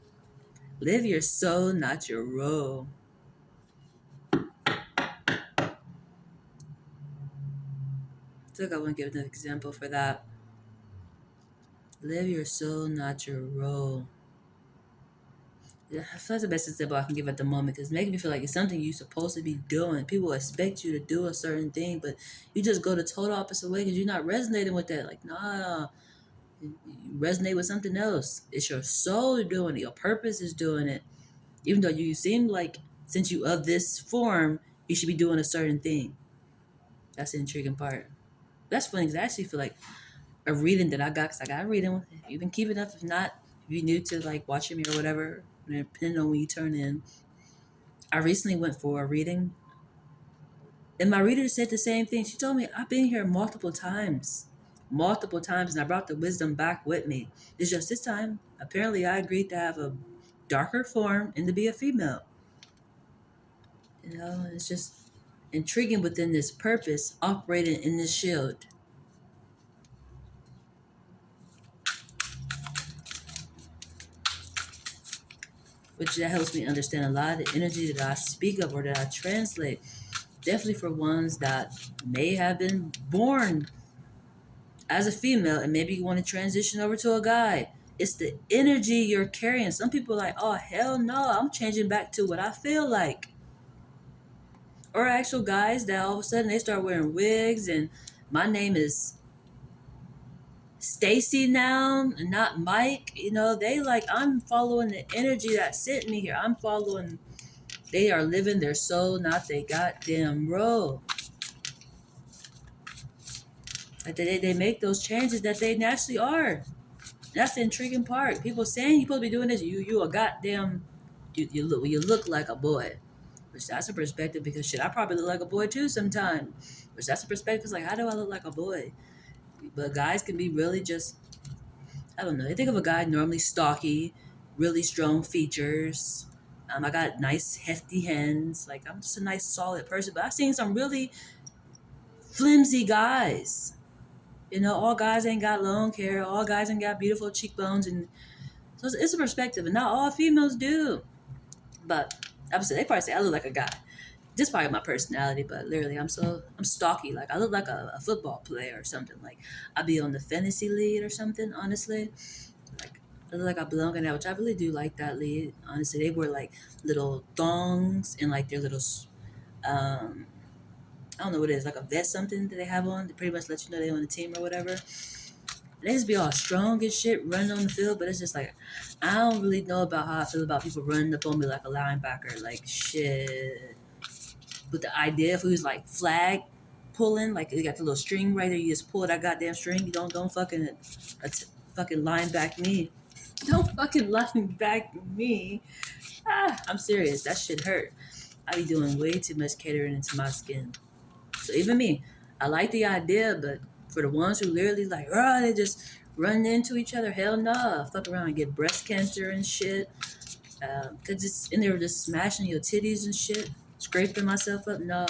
Live your soul, not your role. I think I want to give an example for that. Live your soul, not your role. Yeah, I feel that's the best example I can give at the moment because it's making me feel like it's something you're supposed to be doing. People expect you to do a certain thing, but you just go the total opposite way because you're not resonating with that. Like, nah, you resonate with something else. It's your soul doing it. Your purpose is doing it. Even though you seem like since you of this form, you should be doing a certain thing. That's the intriguing part. That's funny because I actually feel like a reading that I got because I got a reading. You can keep it up. If not, if you're new to like watching me or whatever, depending on when you turn in. I recently went for a reading, and my reader said the same thing. She told me I've been here multiple times, and I brought the wisdom back with me. It's just this time, apparently, I agreed to have a darker form and to be a female. You know, it's just intriguing within this purpose, operating in this shield. which that helps me understand a lot of the energy that I speak of or that I translate. Definitely for ones that may have been born as a female and maybe you want to transition over to a guy. It's the energy you're carrying. Some people are like, oh hell no, I'm changing back to what I feel like. Or actual guys that all of a sudden they start wearing wigs and my name is Stacy now and not Mike. You know, they like I'm following the energy that sent me here. I'm following they are living their soul, not their goddamn role. Like they make those changes that they naturally are. That's the intriguing part. People saying you're supposed to be doing this. You a goddamn you look like a boy. Which that's a perspective because shit, I probably look like a boy too sometimes. Which that's a perspective. It's like, how do I look like a boy? But guys can be really just I don't know. They think of a guy normally stocky, really strong features. I got nice hefty hands. Like I'm just a nice solid person. But I've seen some really flimsy guys. You know, all guys ain't got long hair. All guys ain't got beautiful cheekbones, and so it's a perspective, and not all females do. But obviously, they probably say I look like a guy. Just probably my personality, but literally, I'm stocky. Like I look like a football player or something. Like I'd be on the fantasy league or something. Honestly, like I look like I belong in that, which I really do like that league. Honestly, they wear like little thongs and like their little um I don't know what it is, like a vest something that they have on to pretty much let you know they're on the team or whatever. They just be all strong and shit running on the field, but it's just like I don't really know about how I feel about people running up on me like a linebacker, like shit. But the idea of who's like flag pulling, like you got the little string right there, you just pull that goddamn string. You don't fucking fucking line back me. Don't fucking line back me. I'm serious. That shit hurt. I be doing way too much catering into my skin. So even me, I like the idea, but for the ones who literally like, oh, they just run into each other, hell no. Fuck around and get breast cancer and shit. Cause it's in there just smashing your titties and shit, scraping myself up. No,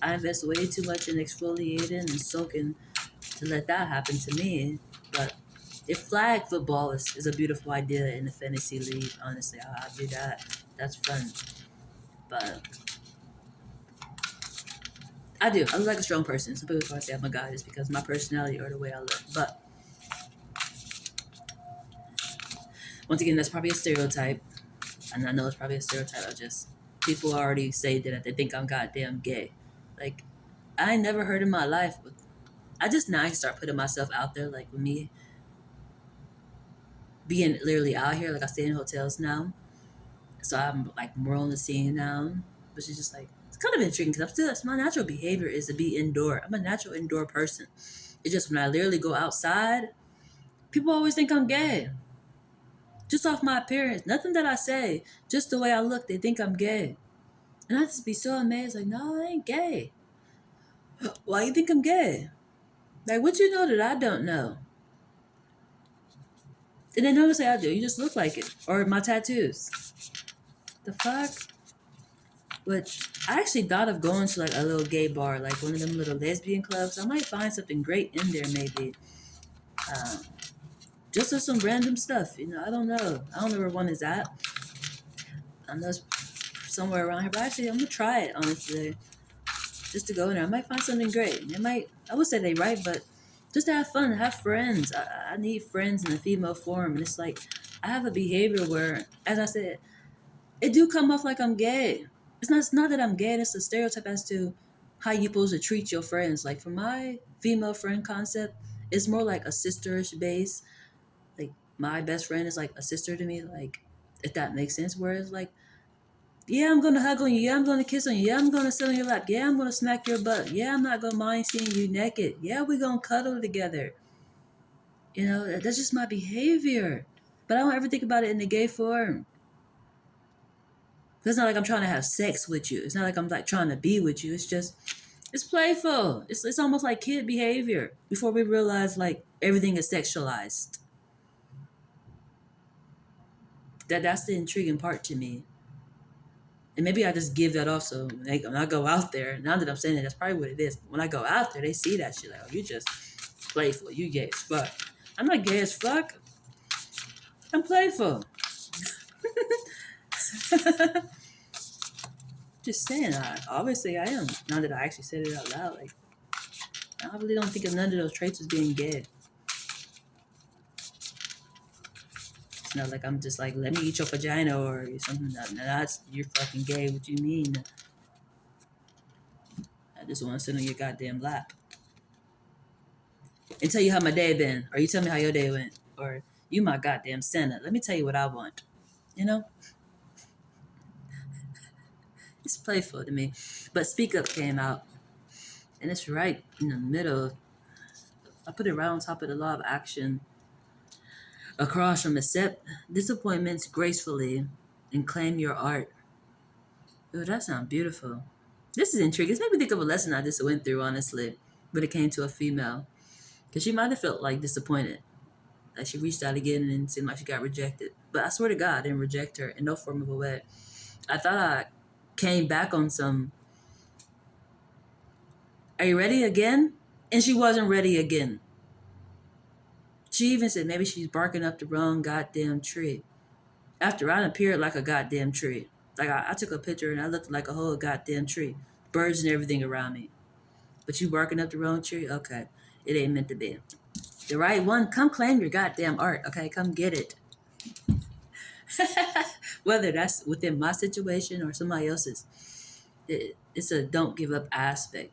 I invest way too much in exfoliating and soaking to let that happen to me. But if flag football is a beautiful idea in the fantasy league, honestly, I'll do that. That's fun. But I do. I look like a strong person. Some people probably say I'm a god just because of my personality or the way I look. But once again, that's probably a stereotype. And I know it's probably a stereotype. I just people already say that they think I'm goddamn gay. Like I never heard in my life. I just now start putting myself out there. Like with me being literally out here. Like I stay in hotels now, so I'm like more on the scene now. Which is just like it's kind of intriguing because I'm still. My natural behavior is to be indoor. I'm a natural indoor person. It's just when I literally go outside, people always think I'm gay. Just off my appearance. Nothing that I say. Just the way I look, they think I'm gay. And I just be so amazed, like, no, I ain't gay. Why you think I'm gay? Like, what you know that I don't know? And they never say I do. You just look like it. Or my tattoos. The fuck? But I actually thought of going to like a little gay bar, like one of them little lesbian clubs. I might find something great in there, maybe. Um, just for some random stuff, you know. I don't know. I don't know where one is at. I know it's somewhere around here, but actually, I'm gonna try it honestly, just to go in there. I might find something great. They might. I would say they right, but just to have fun, have friends. I need friends in a female form, and it's like I have a behavior where, as I said, it do come off like I'm gay. It's not that I'm gay. It's a stereotype as to how you supposed to treat your friends. Like for my female friend concept, it's more like a sisterish base. Like my best friend is like a sister to me. Like if that makes sense. Whereas like yeah, I'm gonna hug on you. Yeah, I'm gonna kiss on you. Yeah, I'm gonna sit on your lap. Yeah, I'm gonna smack your butt. Yeah, I'm not gonna mind seeing you naked. Yeah, we're gonna cuddle together. You know, that's just my behavior. But I don't ever think about it in the gay form. It's not like I'm trying to have sex with you. It's not like I'm like trying to be with you. It's just it's playful. It's almost like kid behavior before we realize like everything is sexualized. That's the intriguing part to me. And maybe I just give that off. So when I go out there, now that I'm saying it, that's probably what it is. When I go out there, they see that shit like, oh, you just playful. You gay as fuck. I'm not gay as fuck. I'm playful. Just saying, obviously I am. Now that I actually said it out loud, like I really don't think of none of those traits as being gay. It's not like I'm just like, let me eat your vagina or something. Now that's you're fucking gay. What you mean? I just want to sit on your goddamn lap and tell you how my day been, or you tell me how your day went, or you my goddamn Santa. Let me tell you what I want. You know, it's playful to me. But Speak Up came out, and it's right in the middle. I put it right on top of the law of action. Across from accept disappointments gracefully and claim your art. Oh, that sounds beautiful. This is intriguing. This made me think of a lesson I just went through, honestly, when it came to a female. Because she might have felt like disappointed. Like she reached out again and it seemed like she got rejected. But I swear to God, I didn't reject her in no form of a way. I thought I came back on some, are you ready again? And she wasn't ready again. She even said maybe she's barking up the wrong goddamn tree. After I appeared like a goddamn tree. Like I took a picture and I looked like a whole goddamn tree. Birds and everything around me. But you barking up the wrong tree? Okay. It ain't meant to be. The right one, come claim your goddamn art. Okay, come get it. Whether that's within my situation or somebody else's. It's a don't give up aspect.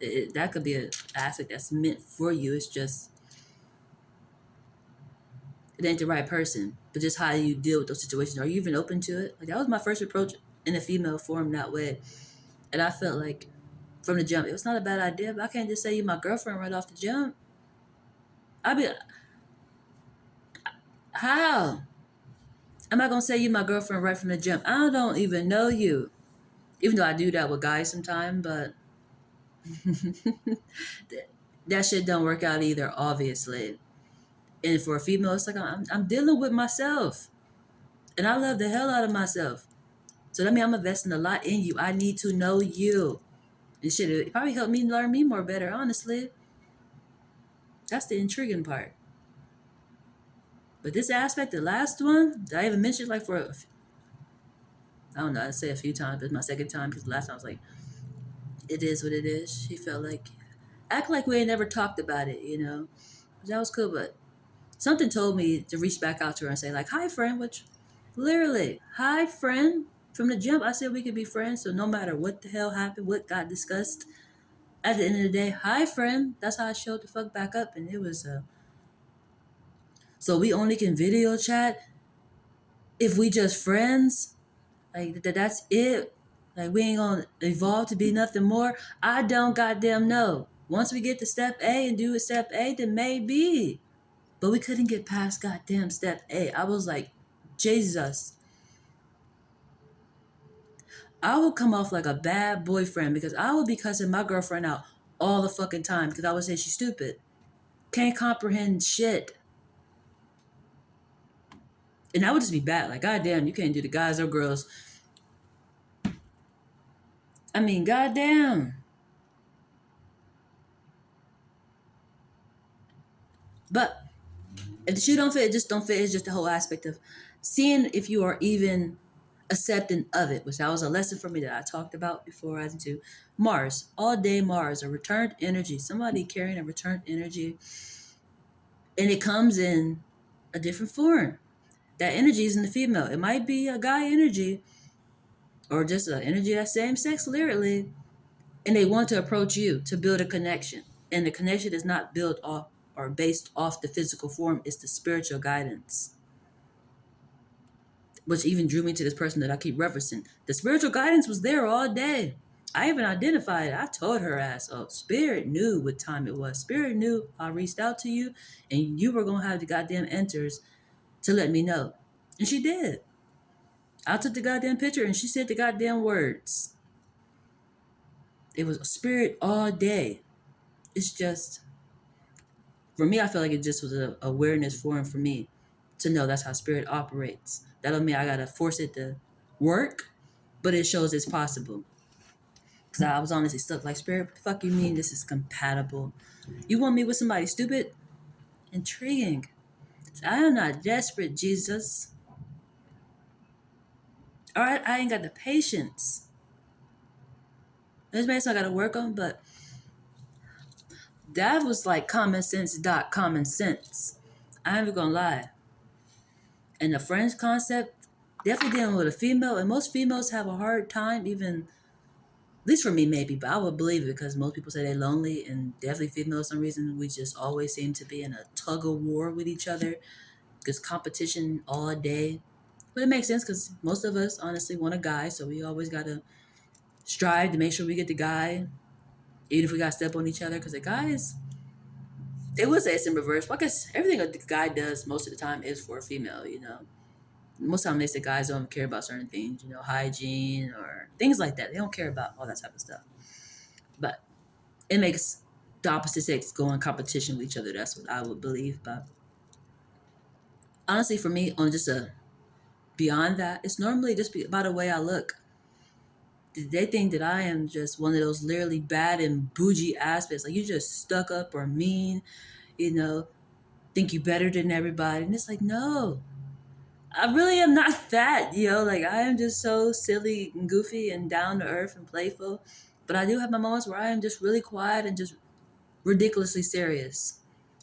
That could be an aspect that's meant for you. It's just, it ain't the right person. But just how you deal with those situations. Are you even open to it? Like that was my first approach in a female form that way. And I felt like from the jump, it was not a bad idea, but I can't just say you my girlfriend right off the jump. I be, how? I'm not gonna say you my girlfriend right from the jump. I don't even know you. Even though I do that with guys sometimes, but that shit don't work out either, obviously. And for a female, it's like I'm dealing with myself. And I love the hell out of myself. So that means I'm investing a lot in you. I need to know you. And shit, it probably helped me learn me more better, honestly. That's the intriguing part. But this aspect, the last one, did I even mention like I don't know, I'd say a few times, but it's my second time because the last time I was like, it is what it is. She felt like, act like we ain't never talked about it, you know? That was cool, but something told me to reach back out to her and say like, hi friend, which literally, hi friend. From the jump, I said we could be friends, so no matter what the hell happened, what got discussed, at the end of the day, hi friend. That's how I showed the fuck back up, and it was so we only can video chat if we just friends. Like that's it. Like we ain't gonna evolve to be nothing more. I don't goddamn know. Once we get to step A and do step A, then maybe. But we couldn't get past goddamn step A. I was like, Jesus. I would come off like a bad boyfriend because I would be cussing my girlfriend out all the fucking time because I would say she's stupid. Can't comprehend shit. And I would just be bad. Like, goddamn, you can't do the guys or girls. I mean, goddamn. But if the shoe don't fit, it just don't fit. It's just the whole aspect of seeing if you are even accepting of it, which that was a lesson for me that I talked about before rising to Mars. All day Mars, a returned energy. Somebody carrying a returned energy. And it comes in a different form. That energy is in the female. It might be a guy energy or just an energy that's same sex literally. And they want to approach you to build a connection. And the connection is not built off or based off the physical form, it's the spiritual guidance. Which even drew me to this person that I keep referencing. The spiritual guidance was there all day. I even identified it. I told her ass, oh, Spirit knew what time it was. Spirit knew I reached out to you and you were going to have the goddamn enters to let me know. And she did. I took the goddamn picture and she said the goddamn words. It was Spirit all day. It's just, for me, I feel like it just was an awareness forum for me to know that's how Spirit operates. That don't mean I got to force it to work, but it shows it's possible. Because I was honestly stuck like, Spirit, what the fuck you mean this is compatible? You want me with somebody stupid? Intriguing. I am not desperate, Jesus. All right, I ain't got the patience. This may I got to work on, but that was like common sense dot common sense. I ain't even gonna lie. And the French concept, definitely dealing with a female, and most females have a hard time even, at least for me maybe, but I would believe it because most people say they're lonely, and definitely females, some reason we just always seem to be in a tug of war with each other, because competition all day. But it makes sense because most of us honestly want a guy, so we always gotta strive to make sure we get the guy, even if we gotta step on each other, because the guys, they would say it's in reverse. But I guess everything a guy does most of the time is for a female, you know. Most of the time they say guys don't care about certain things, you know, hygiene or things like that. They don't care about all that type of stuff. But it makes the opposite sex go in competition with each other. That's what I would believe. But honestly, for me, on just a beyond that, it's normally just by the way I look. They think that I am just one of those literally bad and bougie aspects. Like you just stuck up or mean, you know, think you better than everybody. And it's like, no, I really am not that, you know, like I am just so silly and goofy and down to earth and playful. But I do have my moments where I am just really quiet and just ridiculously serious.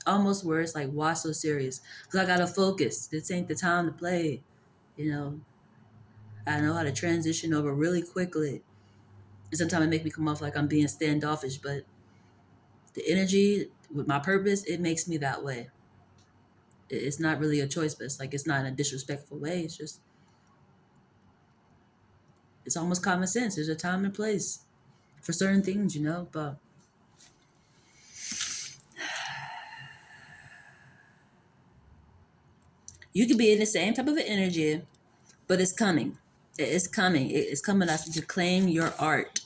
Almost where it's like, why so serious? Because I gotta focus. This ain't the time to play. You know, I know how to transition over really quickly. And sometimes it make me come off like I'm being standoffish, but the energy with my purpose, it makes me that way. It's not really a choice, but it's like it's not in a disrespectful way. It's just it's almost common sense. There's a time and place for certain things, you know. But you could be in the same type of energy, but it's coming. It's coming. It's coming after to claim your art,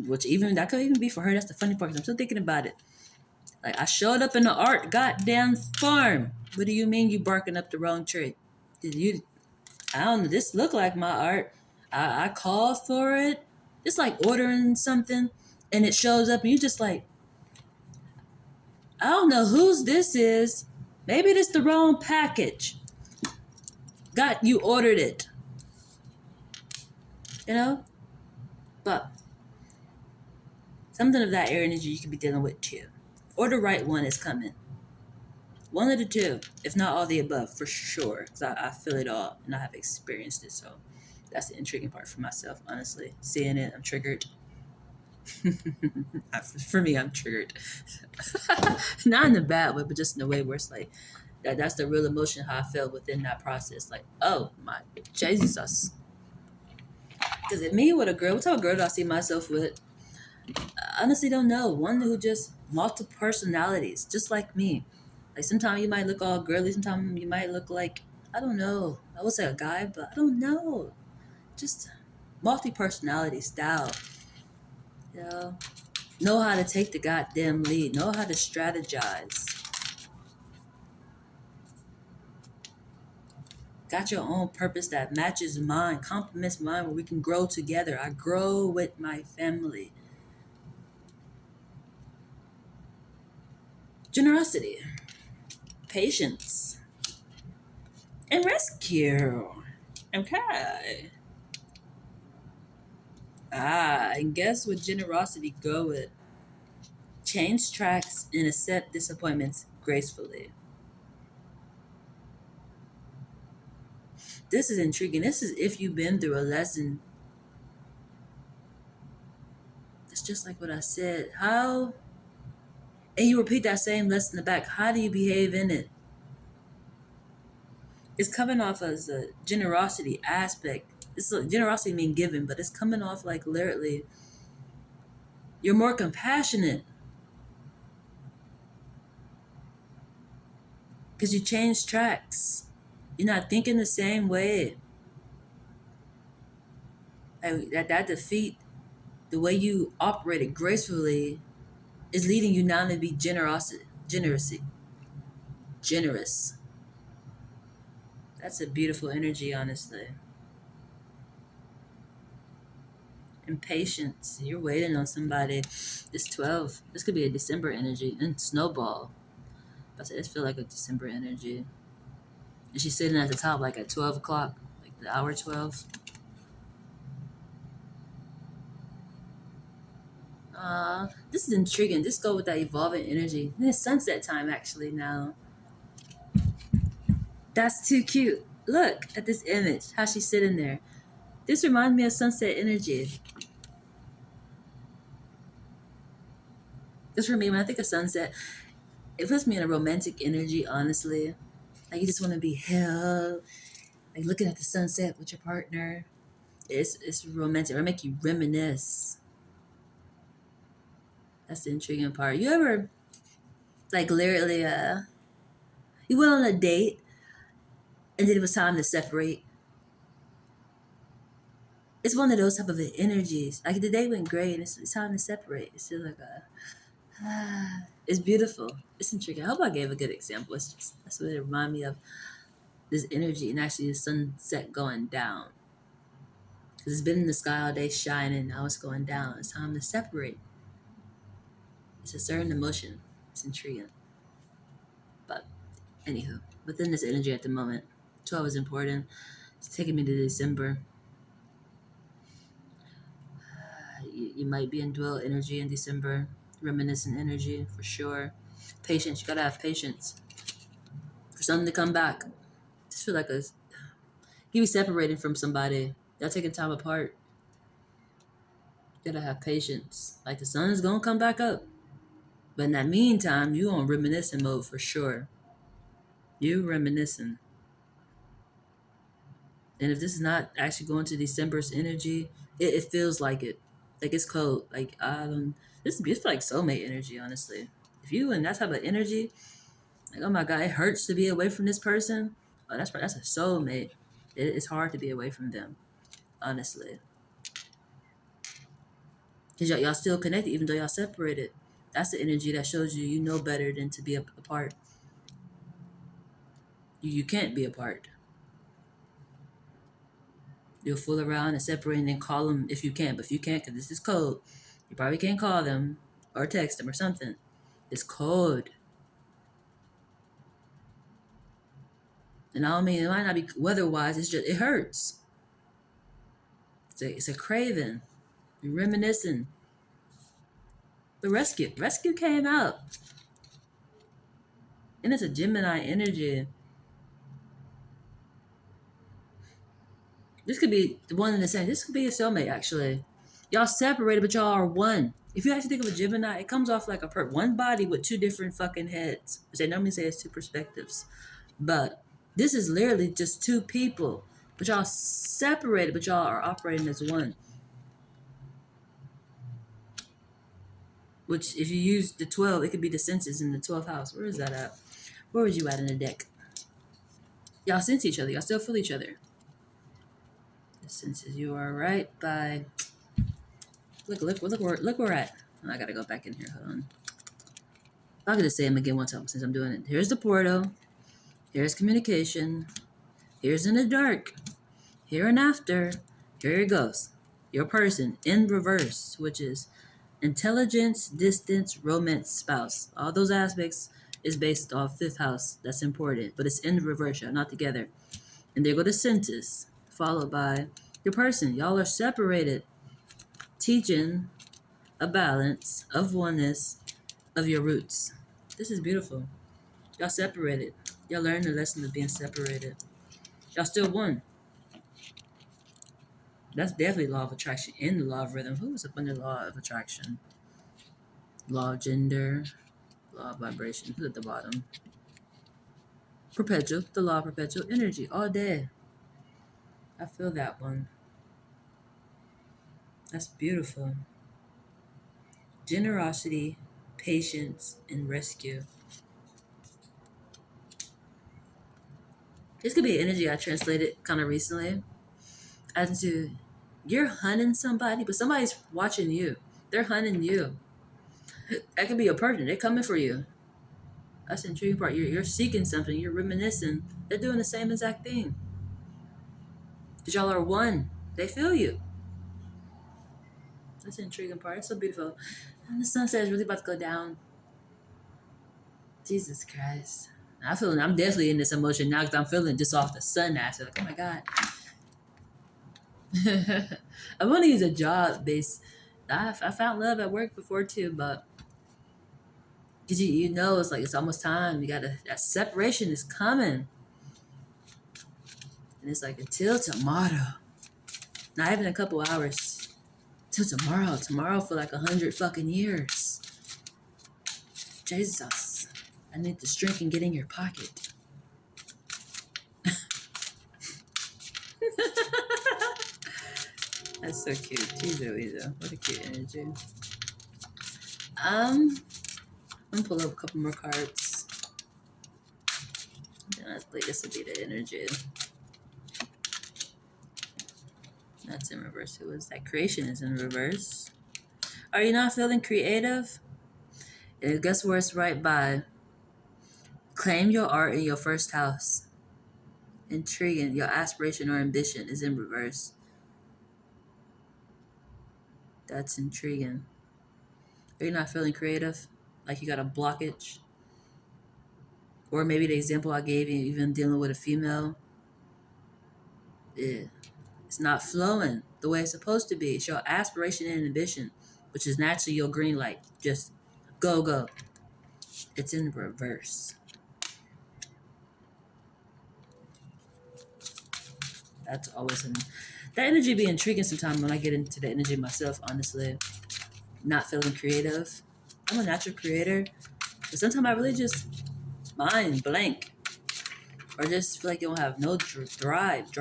which even that could even be for her. That's the funny part. 'Cause I'm still thinking about it. Like I showed up in the art goddamn farm. What do you mean you barking up the wrong tree? Did you? I don't know. This look like my art. I called for it. It's like ordering something, and it shows up, and you just like, I don't know whose this is. Maybe this the wrong package. Got you ordered it. You know, but something of that energy you could be dealing with too. Or the right one is coming. One of the two, if not all the above, for sure. Because I feel it all and I have experienced it. So that's the intriguing part for myself, honestly. Seeing it, I'm triggered. For me, I'm triggered. Not in a bad way, but just in a way where it's like, that's the real emotion how I felt within that process. Like, oh my Jesus. Because at me with a girl, what type of girl do I see myself with? I honestly don't know. One who just multiple personalities, just like me. Like sometimes you might look all girly, sometimes you might look like, I don't know. I would say a guy, but I don't know. Just multi personality style. You know how to take the goddamn lead, know how to strategize. Got your own purpose that matches mine, complements mine, where we can grow together. I grow with my family. Generosity, patience, and rescue. Okay. And guess what generosity go with? Change tracks and accept disappointments gracefully. This is intriguing. This is if you've been through a lesson. It's just like what I said. How, and you repeat that same lesson in the back. How do you behave in it? It's coming off as a generosity aspect. It's generosity mean giving, but it's coming off like literally, you're more compassionate because you change tracks. You're not thinking the same way. Like that defeat, the way you operated gracefully, is leading you now to be generous. That's a beautiful energy, honestly. And patience. You're waiting on somebody. This 12. This could be a December energy. And snowball. But I just feel like a December energy. And she's sitting at the top like at 12 o'clock. Like the hour 12. This is intriguing. Just go with that evolving energy. And it's sunset time actually now. That's too cute. Look at this image. How she's sitting there. This reminds me of sunset energy. Because for me, when I think of sunset, it puts me in a romantic energy, honestly. Like you just want to be held, like looking at the sunset with your partner. It's romantic. It make you reminisce. That's the intriguing part. You ever like literally you went on a date and then it was time to separate? It's one of those type of energies. Like the day went great and it's time to separate. It's just like a it's beautiful. It's intriguing. I hope I gave a good example. It's just that's what it reminded me of, this energy and actually the sunset going down. Because it's been in the sky all day shining, now it's going down. It's time to separate. It's a certain emotion. It's intriguing. But anywho, within this energy at the moment, 12 is important. It's taking me to December. You might be in dual energy in December, reminiscent energy for sure. Patience, you gotta have patience for something to come back. Just feel like you be separated from somebody. Y'all taking time apart. You gotta have patience. Like the sun is gonna come back up. But in that meantime, you on reminiscent mode for sure. You reminiscing. And if this is not actually going to December's energy, it feels like it. Like it's cold. Like this is beautiful, like soulmate energy, honestly. If you in that type of energy, like oh my god, it hurts to be away from this person. Oh, that's a soulmate. It's hard to be away from them, honestly. Cause y'all still connected even though y'all separated. That's the energy that shows you know better than to be apart. You can't be apart. You'll fool around and separate and then call them if you can. But if you can't, because this is code, you probably can't call them or text them or something. It's code. And I don't mean it might not be weather-wise. It's just it hurts. It's a craving. You're reminiscing. The rescue came out, and it's a Gemini energy. This could be the one and the same. This could be a soulmate actually. Y'all separated, but y'all are one. If you actually think of a Gemini, it comes off like one body with two different fucking heads, which they normally say is two perspectives. But this is literally just two people, but y'all separated, but y'all are operating as one. Which, if you use the 12, it could be the senses in the 12th house. Where is that at? Where was you at in the deck? Y'all sense each other. Y'all still feel each other. The senses. You are right by. Look where we're at. Oh, I gotta go back in here. Hold on. I'm gonna say them again one time since I'm doing it. Here's the portal. Here's communication. Here's in the dark. Here and after. Here it goes. Your person in reverse, which is intelligence, distance, romance, spouse. All those aspects is based off fifth house. That's important, but it's in reverse, y'all, not together. And there go the census, followed by your person. Y'all are separated, teaching a balance of oneness of your roots. This is beautiful. Y'all separated. Y'all learned the lesson of being separated. Y'all still one. That's definitely law of attraction and the law of rhythm. Who was up under law of attraction? Law of gender, law of vibration. Who's at the bottom? Perpetual, the law of perpetual energy, all day. I feel that one. That's beautiful. Generosity, patience, and rescue. This could be energy I translated kind of recently as to you're hunting somebody, but somebody's watching you. They're hunting you. That could be a person. They're coming for you. That's the intriguing part. You're seeking something. You're reminiscing. They're doing the same exact thing. Because y'all are one. They feel you. That's the intriguing part. It's so beautiful. And the sunset is really about to go down. Jesus Christ. I'm definitely in this emotion now because I'm feeling just off the sun aspect. Like, oh my God. I want to use a job based I found love at work before too, but because you know it's like it's almost time. You gotta that separation is coming, and it's like until tomorrow. Not even a couple hours. Till tomorrow. Tomorrow for like 100 fucking years. Jesus. I need the strength and get in your pocket. That's so cute. Jeez Louisa. What a cute energy. I'm gonna pull up a couple more cards. Then I think this will be the energy. That's in reverse. Who was that? Creation is in reverse. Are you not feeling creative? Guess where it's right by. Claim your art in your first house. Intriguing. Your aspiration or ambition is in reverse. That's intriguing. Are you not feeling creative? Like you got a blockage? Or maybe the example I gave you, even dealing with a female, it's not flowing the way it's supposed to be. It's your aspiration and ambition, which is naturally your green light. Just go, go. It's in reverse. That's always that energy be intriguing sometimes when I get into the energy myself, honestly. Not feeling creative. I'm a natural creator, but sometimes I really just mind blank. Or just feel like you don't have no drive.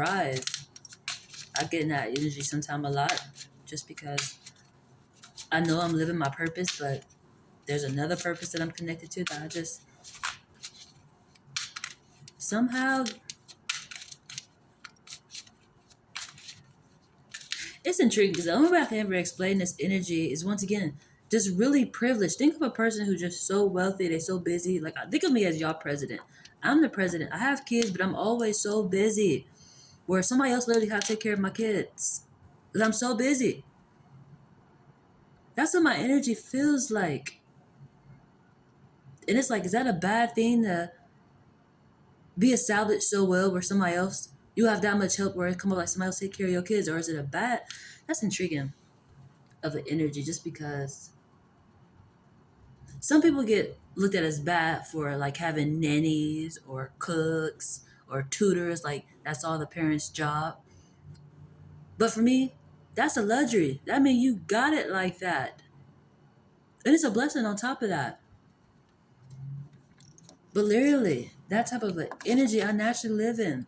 I get in that energy sometimes a lot just because I know I'm living my purpose, but there's another purpose that I'm connected to that I just somehow it's intriguing because the only way I can ever explain this energy is once again just really privileged. Think of a person who's just so wealthy, they're so busy. Like think of me as y'all president. I'm the president. I have kids, but I'm always so busy. Where somebody else literally has to take care of my kids. Because I'm so busy. That's what my energy feels like. And it's like, is that a bad thing to be established so well where somebody else, you have that much help where it come up like somebody else take care of your kids? Or is it a bad? That's intriguing of the energy just because some people get looked at as bad for like having nannies or cooks or tutors. Like that's all the parents' job. But for me, that's a luxury. That means you got it like that. And it's a blessing on top of that. But literally, that type of energy I naturally live in.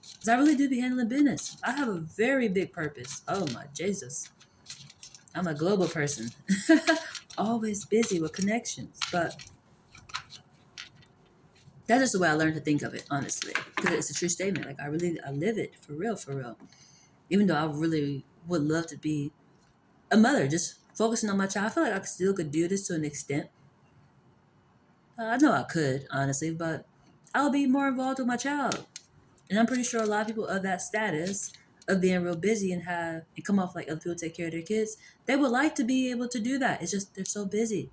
Because I really do be handling business. I have a very big purpose. Oh my Jesus. I'm a global person. Always busy with connections. But that's just the way I learned to think of it, honestly. Because it's a true statement. Like I live it for real, for real. Even though I really would love to be a mother, just focusing on my child. I feel like I still could do this to an extent. I know I could, honestly, but I'll be more involved with my child. And I'm pretty sure a lot of people of that status of being real busy and come off like other people take care of their kids, they would like to be able to do that. It's just they're so busy.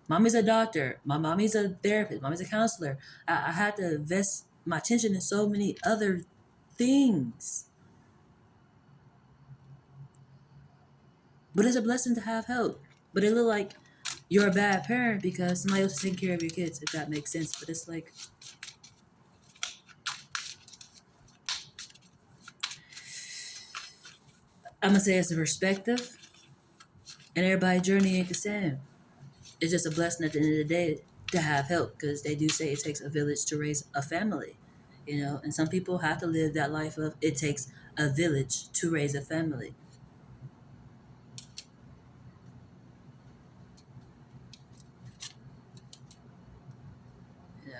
Mommy's a doctor. My mommy's a therapist. Mommy's a counselor. I had to invest my attention in so many other things. But it's a blessing to have help. But it look like you're a bad parent because somebody else is taking care of your kids, if that makes sense. But it's like I'm gonna say it's a perspective, and everybody's journey ain't the same. It's just a blessing at the end of the day to have help because they do say it takes a village to raise a family, and some people have to live that life of it takes a village to raise a family.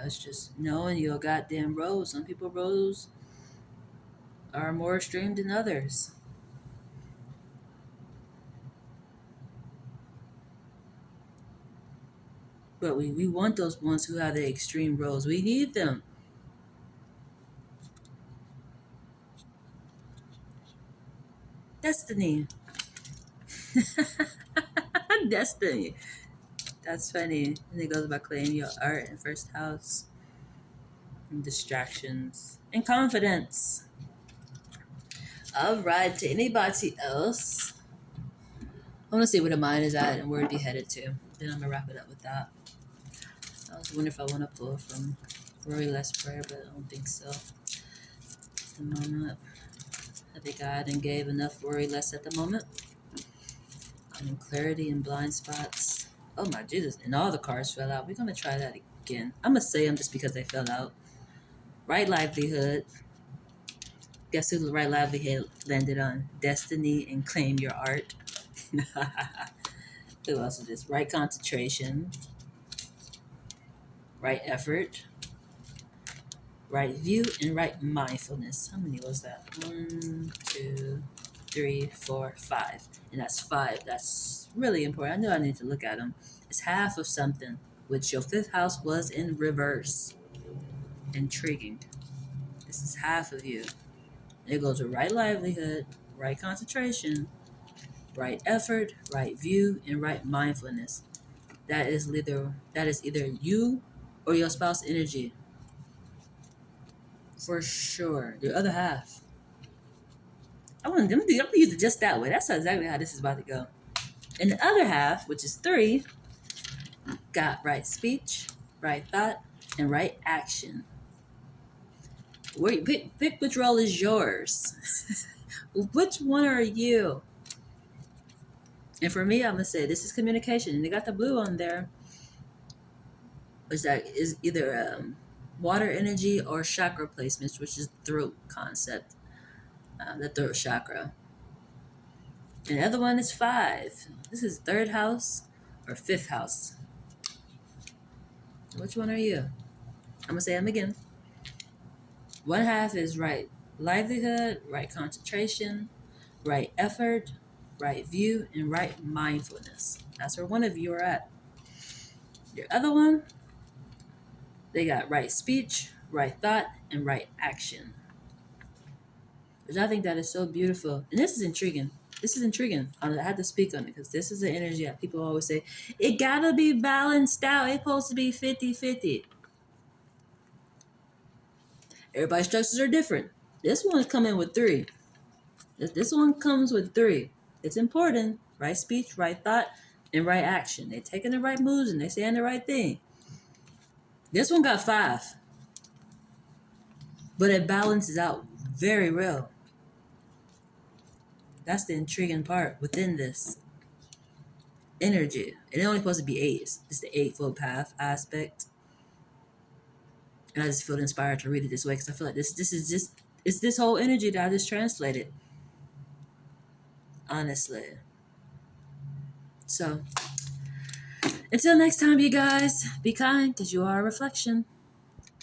It's just knowing your goddamn roles. Some people roles are more extreme than others. But we want those ones who have the extreme roles. We need them. Destiny. Destiny. That's funny. And it goes by claiming your art in first house. And distractions. And confidence. All right. To anybody else I want to see where the mind is at and where it'd be headed to. Then I'm gonna wrap it up with that. I was wondering if I want to pull from Worry Less Prayer, but I don't think so. At the moment, I think God and gave enough worry less at the moment. I'm in clarity and blind spots. Oh my Jesus! And all the cards fell out. We're gonna try that again. I'm gonna say them just because they fell out. Right livelihood. Guess who the right livelihood landed on? Destiny and claim your art. Who else is this? Right concentration, right effort, right view, and right mindfulness. How many was that? 1, 2, 3, 4, 5. And that's 5. That's really important. I know I need to look at them. It's half of something, which your fifth house was in reverse. Intriguing. This is half of you. It goes with right livelihood, right concentration, right effort, right view, and right mindfulness. That is either you or your spouse energy. For sure. The other half. I'm gonna use it just that way. That's exactly how this is about to go. And the other half, which is 3, got right speech, right thought, and right action. Where pick which role is yours. Which one are you? And for me, I'm gonna say this is communication, and they got the blue on there. Which that is either water energy or chakra placements, which is throat concept, the throat chakra. And the other one is 5. This is 3rd house or 5th house. Which one are you? I'm gonna say them again. One half is right livelihood, right concentration, right effort, right view, and right mindfulness. That's where one of you are at. Your other one, they got right speech, right thought, and right action. Which I think that is so beautiful. And this is intriguing. This is intriguing. I had to speak on it because this is the energy that people always say, it gotta be balanced out. It's supposed to be 50-50. Everybody's structures are different. This one is coming with 3. This one comes with 3. It's important. Right speech, right thought, and right action. They're taking the right moves and they're saying the right thing. This one got 5. But it balances out very well. That's the intriguing part within this energy. And it's only supposed to be 8. It's the 8-foot path aspect. And I just feel inspired to read it this way because I feel like this is just, it's this whole energy that I just translated. Honestly. So, until next time, you guys, be kind because you are a reflection.